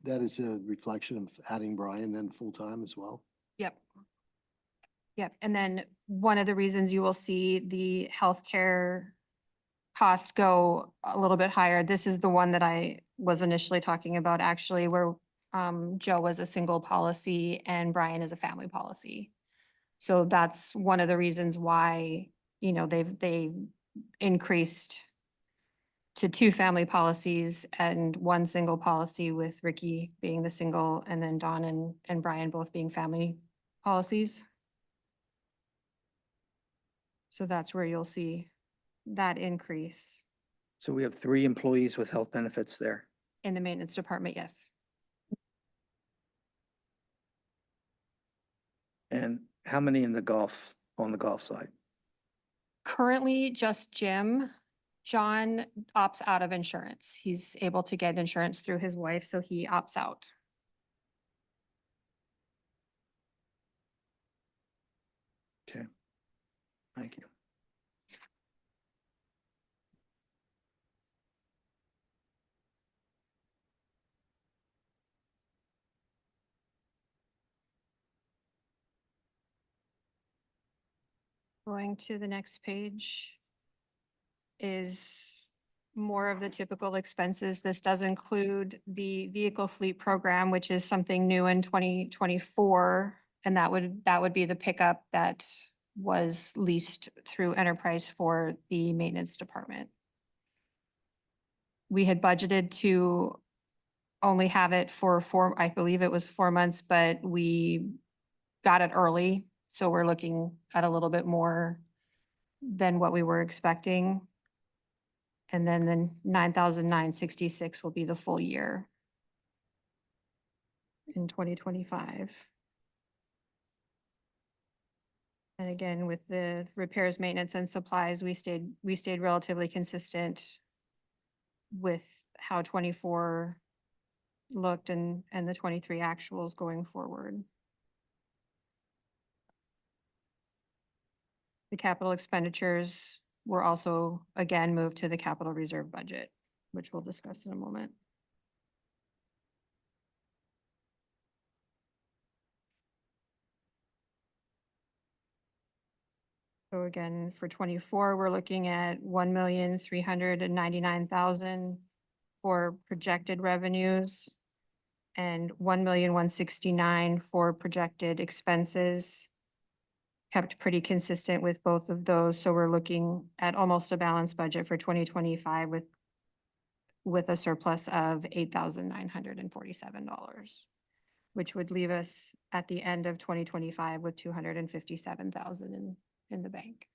that is a reflection of adding Brian then full-time as well? Yep. Yep, and then one of the reasons you will see the healthcare costs go a little bit higher, this is the one that I was initially talking about, actually, where Joe was a single policy and Brian is a family policy. So that's one of the reasons why, you know, they increased to 2 family policies and 1 single policy, with Ricky being the single and then Dawn and Brian both being family policies. So that's where you'll see that increase So we have 3 employees with health benefits there. in the maintenance department, yes. And how many in the golf, on the golf side? Currently, just Jim. John opts out of insurance. He's able to get insurance through his wife, so he opts out. Okay. Thank you. Going to the next page is more of the typical expenses. This does include the vehicle fleet program, which is something new in 2024. And that would be the pickup that was leased through Enterprise for the maintenance department. we had budgeted to only have it for I believe it was 4 months, but we got it early. So we're looking at a little bit more than what we were expecting. And then the 9,966 will be the full year in 2025. And again, with the repairs, maintenance and supplies, we stayed relatively consistent with how 24 looked and the 23 actuals going forward. The capital expenditures were also again moved to the capital reserve budget, which we'll discuss in a moment. So again, for 24, we're looking at 1,399,000 for projected revenues and 1,169,000 for projected expenses. Kept pretty consistent with both of those. So we're looking at almost a balanced budget for 2025 with a surplus of $8,947, which would leave us at the end of 2025 with 257,000 in the bank.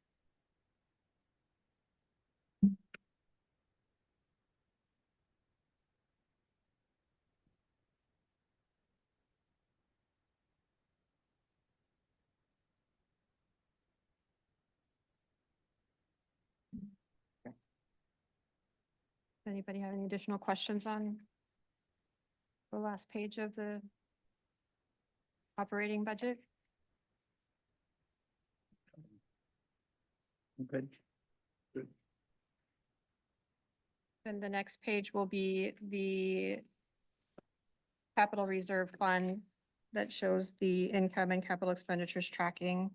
Anybody have any additional questions on the last page of the operating budget? Good. And the next page will be the capital reserve fund that shows the income and capital expenditures tracking.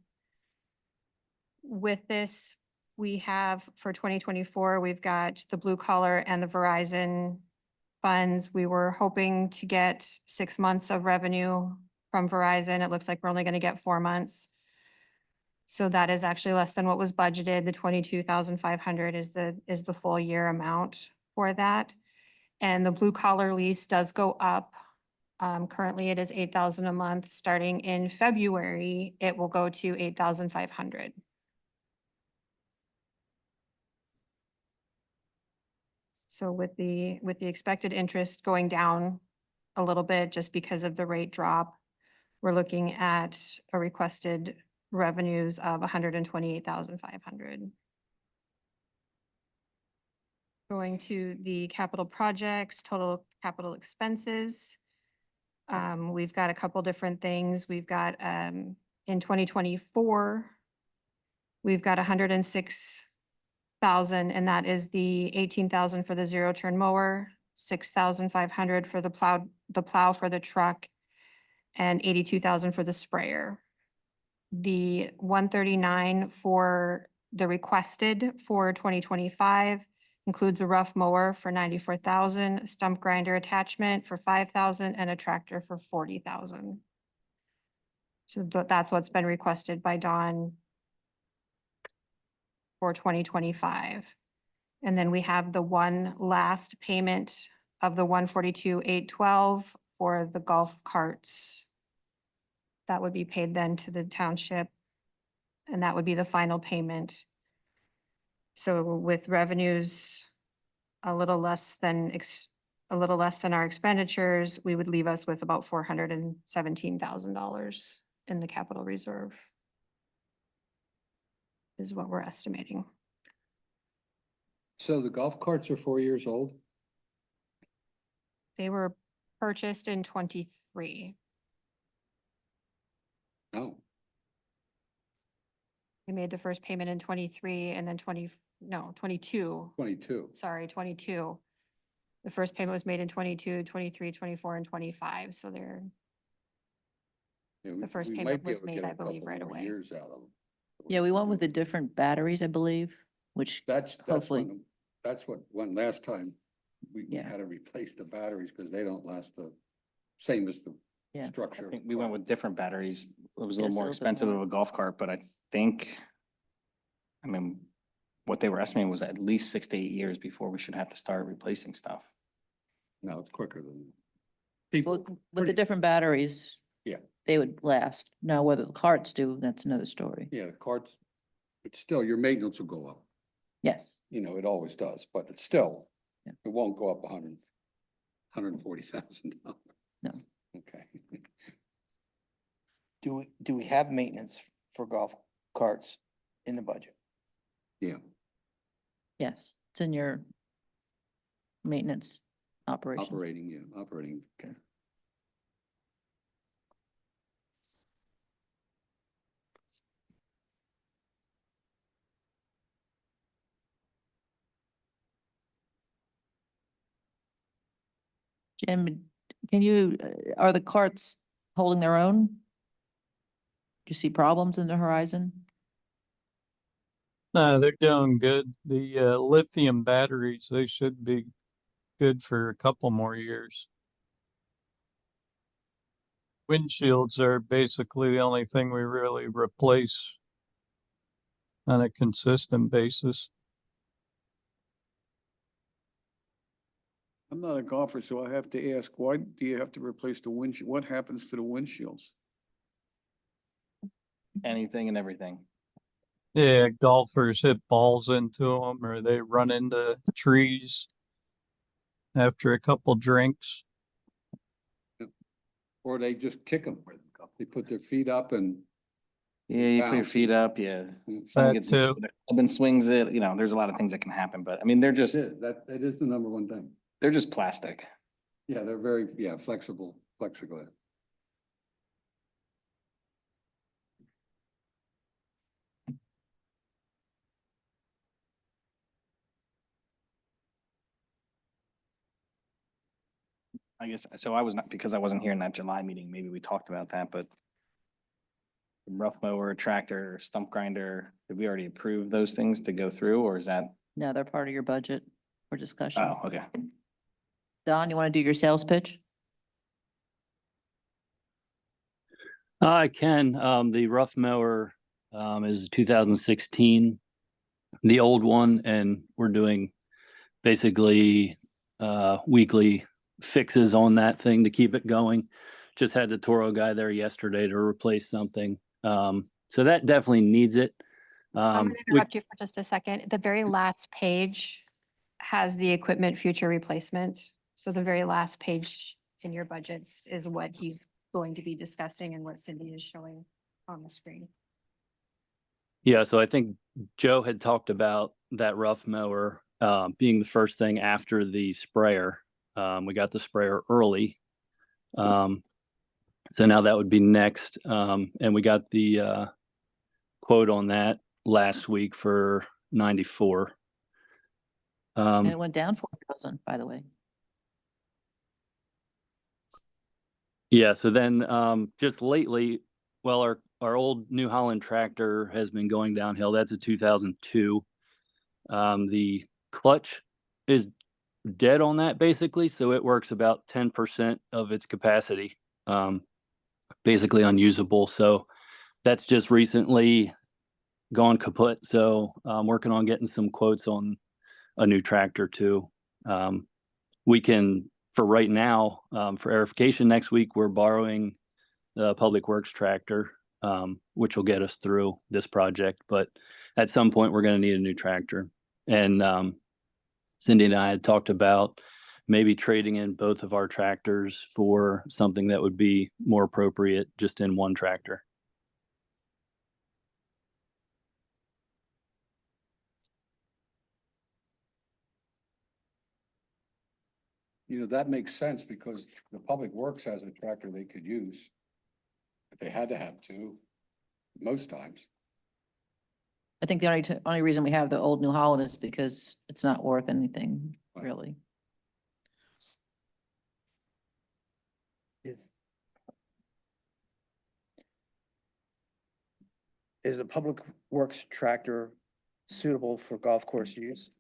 With this, we have for 2024, we've got the blue collar and the Verizon funds. We were hoping to get 6 months of revenue from Verizon. It looks like we're only going to get 4 months. So that is actually less than what was budgeted. The 22,500 is the full year amount for that. And the blue collar lease does go up. Currently it is 8,000 a month. Starting in February, it will go to 8,500. So with the expected interest going down a little bit just because of the rate drop, we're looking at a requested revenues of 128,500. Going to the capital projects, total capital expenses. We've got a couple different things. We've got in 2024, we've got 106,000, and that is the 18,000 for the zero turn mower, 6,500 for the plow for the truck, and 82,000 for the sprayer. The 139 for the requested for 2025 includes a rough mower for 94,000, stump grinder attachment for 5,000, and a tractor for 40,000. So that's what's been requested by Dawn for 2025. And then we have the one last payment of the 142,812 for the golf carts. That would be paid then to the township, and that would be the final payment. So with revenues a little less than our expenditures, we would leave us with about $417,000 in the capital reserve is what we're estimating. So the golf carts are 4 years old? They were purchased in 23. No. We made the first payment in 23 and then 22. 22. Sorry, 22. The first payment was made in 22, 23, 24, and 25. So they're, Yeah, The first we payment might be was able to made, get a I believe, couple right more away. Years out of them. Yeah, we went with the different batteries, I believe, which That's hopefully- that's what went last time. We Yeah. had to replace the batteries because they don't last the same as the Yeah. structure. I think we went with different batteries. It was a Just little more a little bit expensive more. of a golf cart, but I think, I mean, what they were estimating was at least 6 to 8 years before we should have to start replacing stuff. No, it's quicker than. Well, People, with the pretty- different batteries. Yeah. They would last. Now, whether the carts do, that's another story. yeah, the carts, but still, your maintenance will go up. Yes. You know, it always does, but it's still, Yeah. it won't go up $140,000. No. Okay. Do we have maintenance for golf carts in the budget? Yeah, Yes, it's in your maintenance operations. operating. Okay. Jim, are the carts holding their own? Do you see problems in the horizon? No, they're doing good. The lithium batteries, they should be good for a couple more years. Windshields are basically the only thing we really replace on a consistent basis. I'm not a golfer, so I have to ask, why do you have to replace the windshield? What happens to the windshields? Anything and everything. Yeah, golfers hit balls into them or they run into trees after a couple drinks. Or they just kick them. They put their feet up and. Yeah, you put your bounce. feet up, yeah. Mm. Someone That gets too. up and swings it, you know, there's a lot of things that can happen, but I mean, they're just, That is the number one thing. they're just plastic. Yeah, they're very, flexible, plexiglass. I guess, so I was not, because I wasn't here in that July meeting, maybe we talked about that, but rough mower, tractor, stump grinder, did we already approve those things to go through, or is that? No, they're part of your budget for discussion. Oh, okay. Don, you want to do your sales pitch? I can. The rough mower is 2016, the old one, and we're doing basically weekly fixes on that thing to keep it going. Just had the Toro guy there yesterday to replace something. So that definitely needs it. I'm gonna We- interrupt you for just a second. The very last page has the equipment future replacement. So the very last page in your budgets is what he's going to be discussing and what Cindy is showing on the screen. Yeah, so I think Joe had talked about that rough mower being the first thing after the sprayer. We got the sprayer early. So now that would be next. And we got the quote on that last week for 94. And it went down 4,000, by the way. Yeah, so then just lately, well, our old New Holland tractor has been going downhill. That's a 2002. The clutch is dead on that basically, so it works about 10% of its capacity, basically unusable. So that's just recently gone kaput. So I'm working on getting some quotes on a new tractor too. We can, for right now, for verification next week, we're borrowing the Public Works tractor, which will get us through this project. But at some point, we're going to need a new tractor. And Cindy and I had talked about maybe trading in both of our tractors for something that would be more appropriate just in one tractor. You know, that makes sense because the Public Works has a tractor they could use. If they had to have two, most times. I think the only reason we have the old New Holland is because it's not worth anything, Right. really. Is the Public Works tractor suitable for golf course use?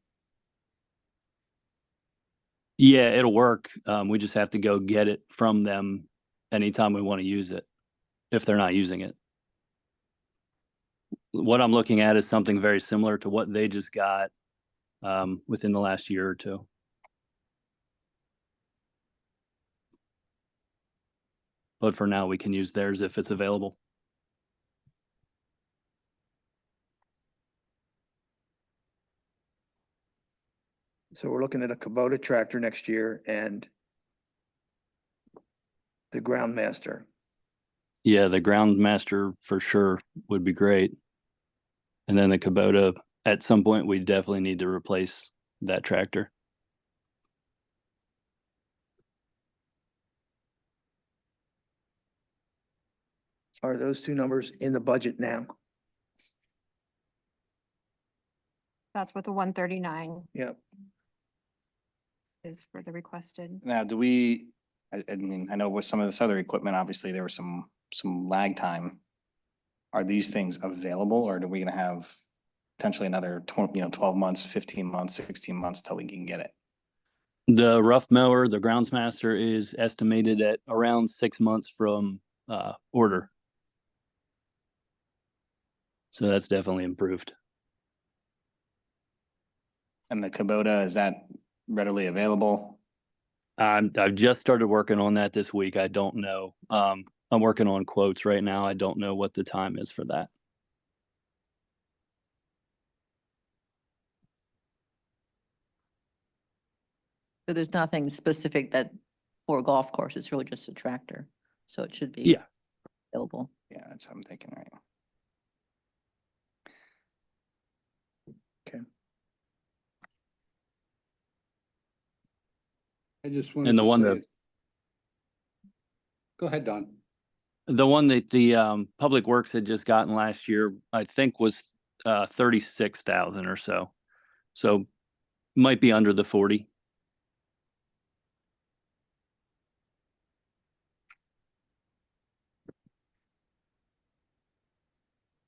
Yeah, it'll work. We just have to go get it from them anytime we want to use it, if they're not using it. what I'm looking at is something very similar to what they just got within the last year or two. But for now, we can use theirs if it's available. So we're looking at a Kubota tractor next year and the Groundmaster. Yeah, the Groundmaster for sure would be great. And then the Kubota, at some point, we definitely need to replace that tractor. Are those two numbers in the budget now? That's what the 139 Yep. is for the requested. Now, do we, I mean, I know with some of this other equipment, obviously there was some lag time. Are these things available, or are we gonna have potentially another 12 months, 15 months, 16 months till we can get it? The rough mower, the Groundsmaster, is estimated at around 6 months from order. So that's definitely improved. And the Kubota, is that readily available? I've just started working on that this week. I don't know. I'm working on quotes right now. I don't know what the time is for that. So there's nothing specific that for a golf course, it's really just a tractor. So it should be Yeah. available. Yeah, that's what I'm thinking, right? I just wanted And the to one say, that go ahead, Don. the one that the Public Works had just gotten last year, I think was 36,000 or so. So might be under the 40.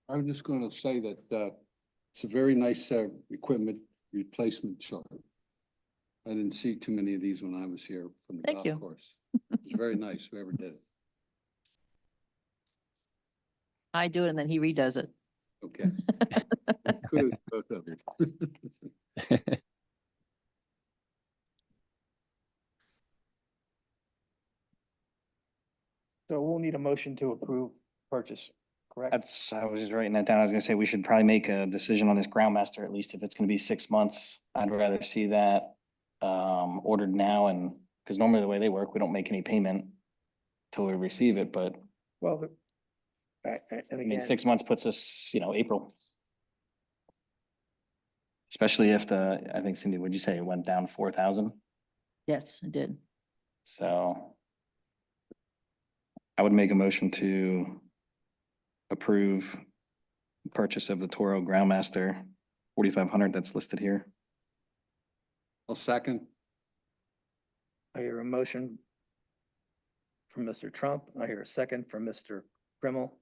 I'm just gonna say that it's a very nice equipment replacement chart. I didn't see too many of these when I was here from the Thank you. golf course. It's very nice, whoever did it. I do it and then he redoes it. Okay. Kudos to both of you. So we'll need a motion to approve purchase, correct? I was just writing that down. I was gonna say we should probably make a decision on this Groundmaster, at least if it's gonna be 6 months. I'd rather see that ordered now, and because normally the way they work, we don't make any payment till we receive it, but Well, and I mean, again, 6 months puts us, April. Especially if I think Cindy, would you say it went down 4,000? Yes, it did. So I would make a motion to approve purchase of the Toro Groundmaster 4,500 that's listed here. I'll second. I hear a motion from Mr. Trump. I hear a second from Mr. Krimmel.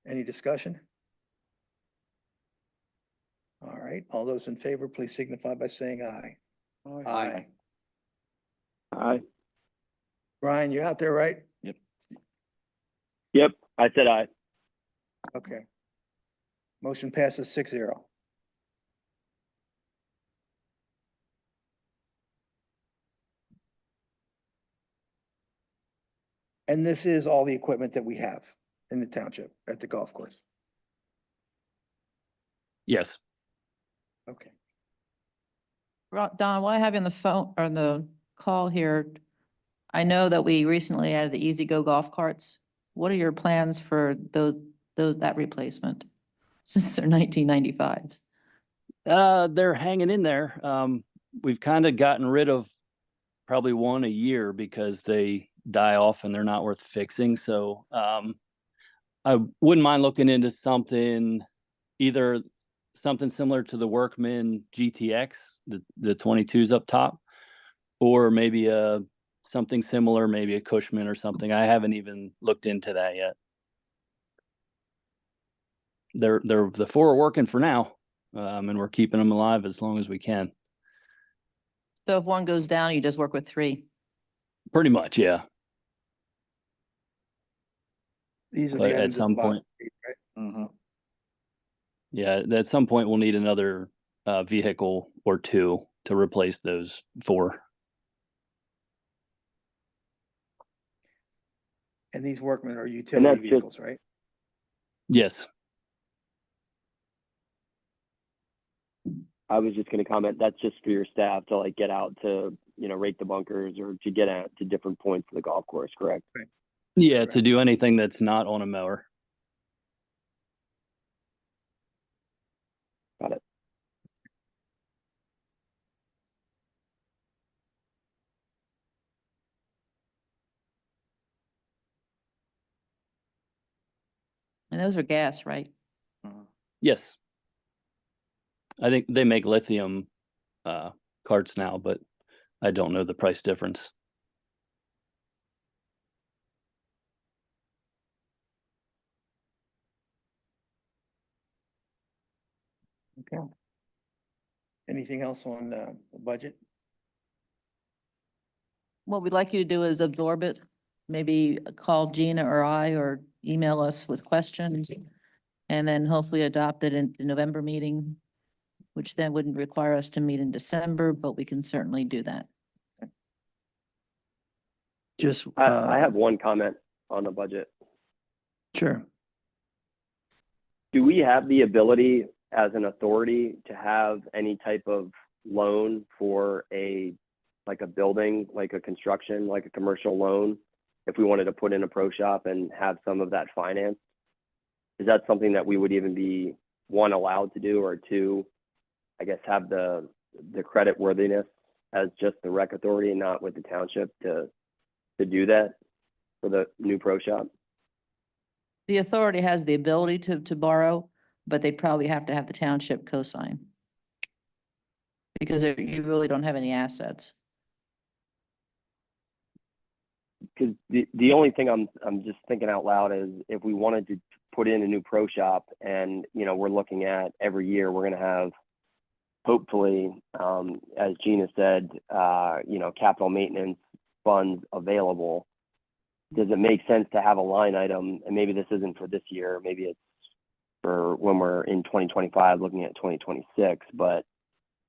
Any discussion? All right, all those in favor, please signify by saying aye. Aye. Aye. Brian, you out there, right? Yep, I said aye. Okay. Motion passes 6-0. And this is all the equipment that we have in the township at the golf course. Yes. Okay. Don, while I have you on the phone or the call here, I know that we recently added the Easy Go golf carts. What are your plans for that replacement? Since they're 1995s. They're hanging in there. We've kind of gotten rid of probably one a year because they die off and they're not worth fixing. So I wouldn't mind looking into either something similar to the Workman GTX, the 22s up top, or maybe something similar, maybe a Cushman or something. I haven't even looked into that yet. The four are working for now, and we're keeping them alive as long as we can. So if one goes down, you just work with 3. Pretty much, yeah. These are But the at items at the some bottom, point, right? Mm-hmm. Yeah, at some point we'll need another vehicle or two to replace those four. And these workmen are utility that's just- vehicles, right? Yes. I was just gonna comment, that's just for your staff to like get out to, rake the bunkers or to get out to different points of the golf course, correct? Yeah, Correct. to do anything that's not on a mower. Got it. And those are gas, right? Yes. I think they make lithium carts now, but I don't know the price difference. Okay. Anything else on the budget? What we'd like you to do is absorb it. Maybe call Gina or I or email us with questions. And then hopefully adopt it in the November meeting, which then wouldn't require us to meet in December, but we can certainly do that. Just, I have one comment on the budget. sure. Do we have the ability as an authority to have any type of loan for like a building, like a construction, like a commercial loan, if we wanted to put in a pro shop and have some of that financed? Is that something that we would even be, one, allowed to do, or two, I guess, have the credit worthiness as just the rec authority and not with the township to do that for the new pro shop? The authority has the ability to borrow, but they probably have to have the township co-sign. Because you really don't have any assets. Because the only thing I'm just thinking out loud is if we wanted to put in a new pro shop and, we're looking at every year, we're going to have, hopefully, as Gina said, capital maintenance funds available. Does it make sense to have a line item? And maybe this isn't for this year, maybe it's for when we're in 2025, looking at 2026, but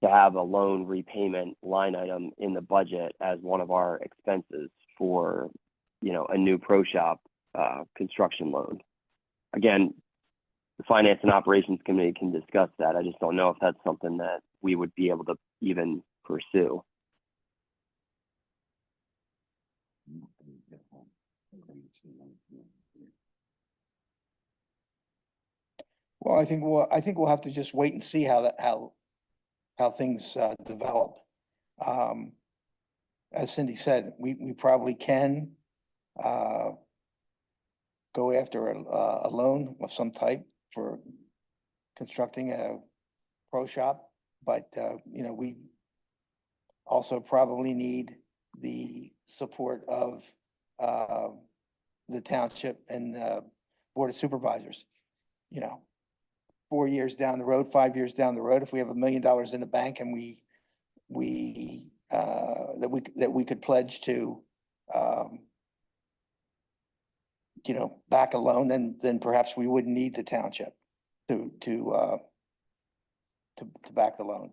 to have a loan repayment line item in the budget as one of our expenses for, a new pro shop construction loan. Again, the Finance and Operations Committee can discuss that. I just don't know if that's something that we would be able to even pursue. Well, I think we'll have to just wait and see how things develop. As Cindy said, we probably can go after a loan of some type for constructing a pro shop, but we also probably need the support of the township and Board of Supervisors. 4 years down the road, 5 years down the road, if we have $1 million in the bank and that we could pledge to back a loan, then perhaps we wouldn't need the township to back the loan.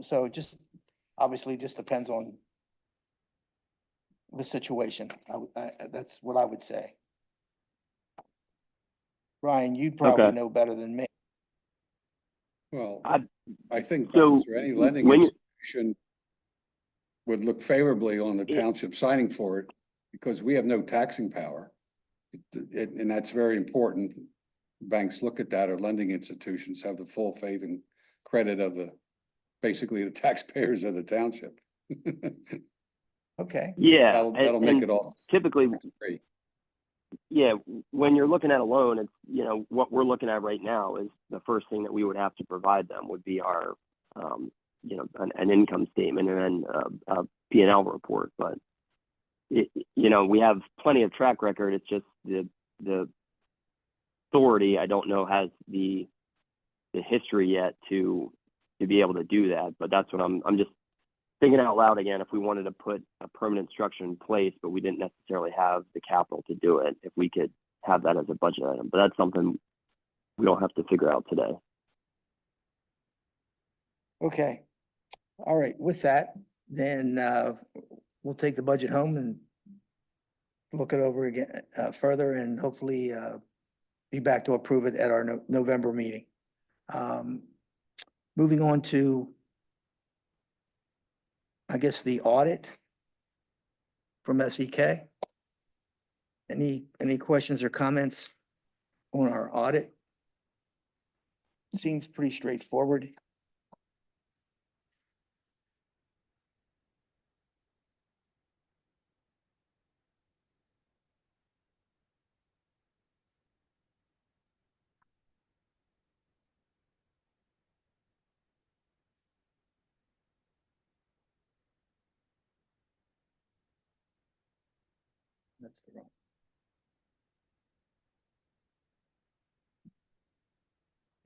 So just obviously just depends on the situation. That's what I would say. Ryan, you'd probably Okay. know better than me. Well, I- I think so banks or any lending when you- institution would look favorably on the Yeah. township signing for it because we have no taxing power. And that's very important. Banks look at that, or lending institutions have the full faith and credit of basically the taxpayers of the township. Okay. Yeah. That'll make and it all typically, great. yeah, when you're looking at a loan, it's, what we're looking at right now is the first thing that we would have to provide them would be our, an income statement and then a P&L report. But, we have plenty of track record. It's just the authority, I don't know, has the history yet to be able to do that. But that's what I'm just thinking out loud again. If we wanted to put a permanent structure in place, but we didn't necessarily have the capital to do it, if we could have that as a budget item. But that's something we don't have to figure out today. Okay. All right, with that, then we'll take the budget home and look it over again further and hopefully be back to approve it at our November meeting. Moving on to, I guess, the audit from SEK. Any questions or comments on our audit? Seems pretty straightforward. That's the wrong.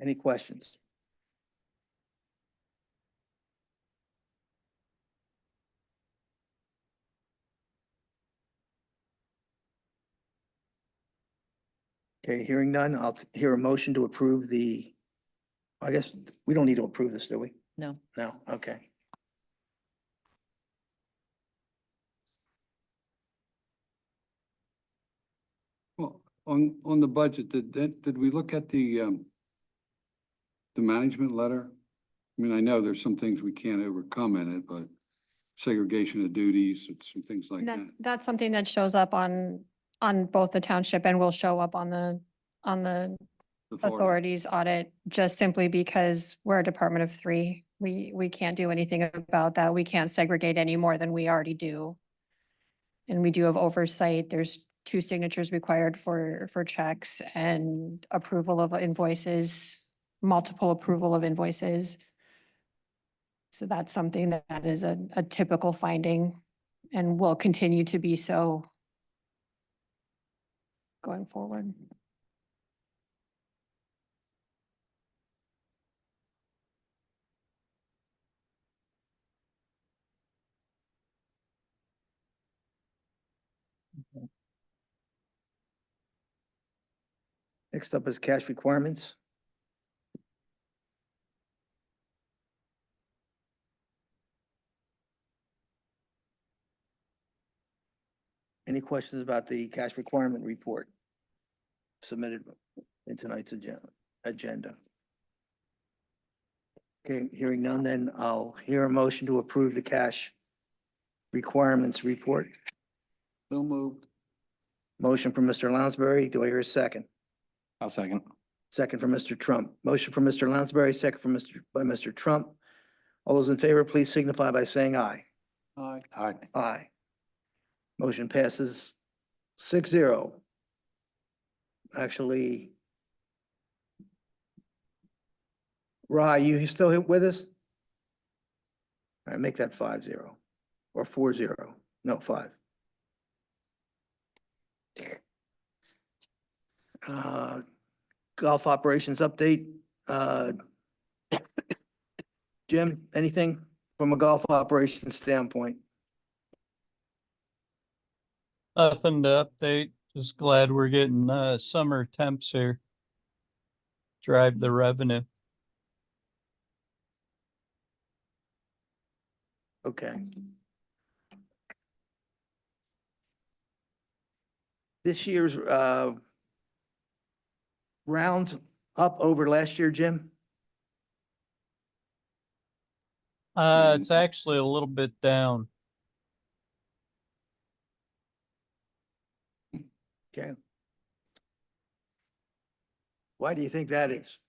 Any questions? Okay, hearing none, I'll hear a motion to approve I guess we don't need to approve this, do we? No. No, okay. Well, on the budget, did we look at the management letter? I mean, I know there's some things we can't overcome in it, but segregation of duties, and some things like that. That's something that shows up on both the township and will show up on the authorities audit, just simply because we're a department of three. We can't do anything about that. We can't segregate any more than we already do. And we do have oversight. There's 2 signatures required for checks and approval of invoices, multiple approval of invoices. So that's something that is a typical finding and will continue to be so going forward. Next up is cash requirements. Any questions about the cash requirement report submitted in tonight's agenda? Okay, hearing none, then I'll hear a motion to approve the cash requirements report. So moved. Motion from Mr. Lounsbury. Do I hear a second? I'll second. Second from Mr. Trump. Motion from Mr. Lounsbury, second from Mr. Trump. All those in favor, please signify by saying aye. Aye. Aye. Aye. Motion passes 6-0. Actually, Rye, you still with us? All right, make that 5-0 or 4-0. No, 5. Golf operations update. Jim, anything from a golf operations standpoint? Nothing to update. Just glad we're getting summer temps here. Drive the revenue. Okay. This year's rounds up over last year, Jim? It's actually a little bit down. Okay. Why do you think that is?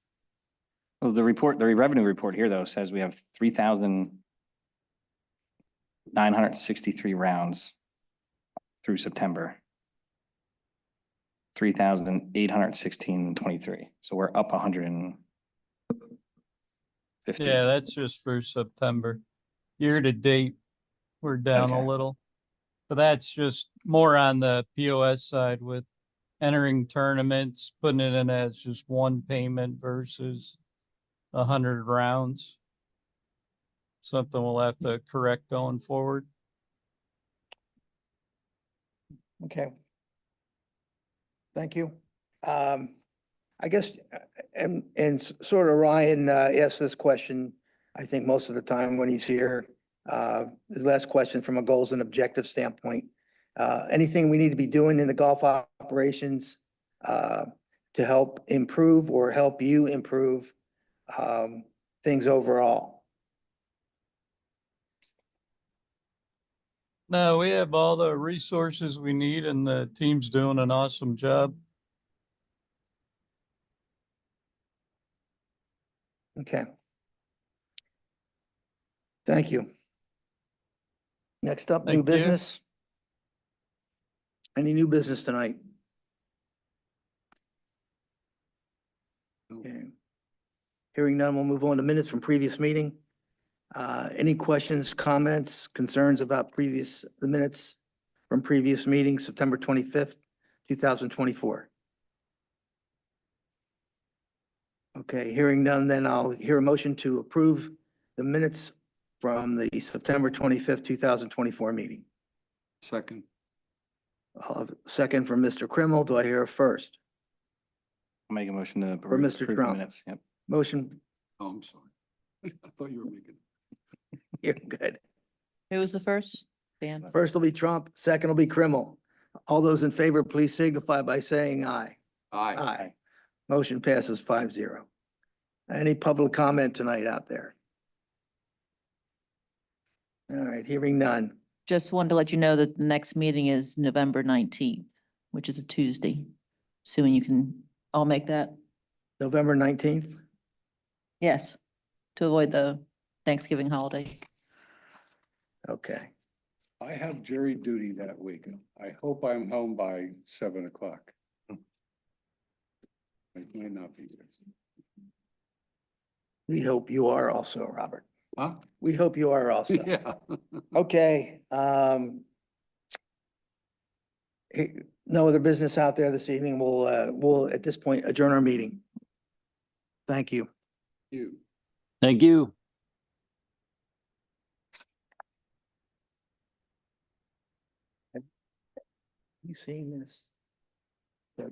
Well, the revenue report here though says we have 3,963 rounds through September. 3,816.23. So we're up 150. Yeah, that's just for September. Year to date, we're down a Okay. little. But that's just more on the POS side with entering tournaments, putting it in as just one payment versus 100 rounds. Something we'll have to correct going forward. Okay. Thank you. I guess, and sort of Ryan asked this question I think most of the time when he's here. His last question from a goals and objective standpoint. Anything we need to be doing in the golf operations to help improve or help you improve things overall? No, we have all the resources we need and the team's doing an awesome job. Okay. Thank you. Next up, new Thank you. business. Any new business tonight? Okay. Hearing none, we'll move on to minutes from previous meeting. Any questions, comments, concerns about the minutes from previous meeting, September 25th, 2024? Okay, hearing none, then I'll hear a motion to approve the minutes from the September 25th, 2024 meeting. Second. I'll have a second from Mr. Krimmel. Do I hear a first? I'll make a motion to For approve Mr. approve the Trump. minutes. Yep. Motion, Oh, I'm sorry. I thought you were making. you're good. Who was the first? Dan? First will be Trump, second will be Krimmel. All those in favor, please signify by saying aye. Aye. Aye. Motion passes 5-0. Any public comment tonight out there? All right, hearing none. Just wanted to let you know that the next meeting is November 19th, which is a Tuesday. Assuming you can all make that? November 19th? Yes, to avoid the Thanksgiving holiday. Okay. I have jury duty that week. I hope I'm home by 7 o'clock. I might not be there. We hope you are also, Robert. Huh? We hope you are also. Yeah. Okay, no other business out there this evening. We'll at this point adjourn our meeting. Thank you. You. Thank you. You seen this? The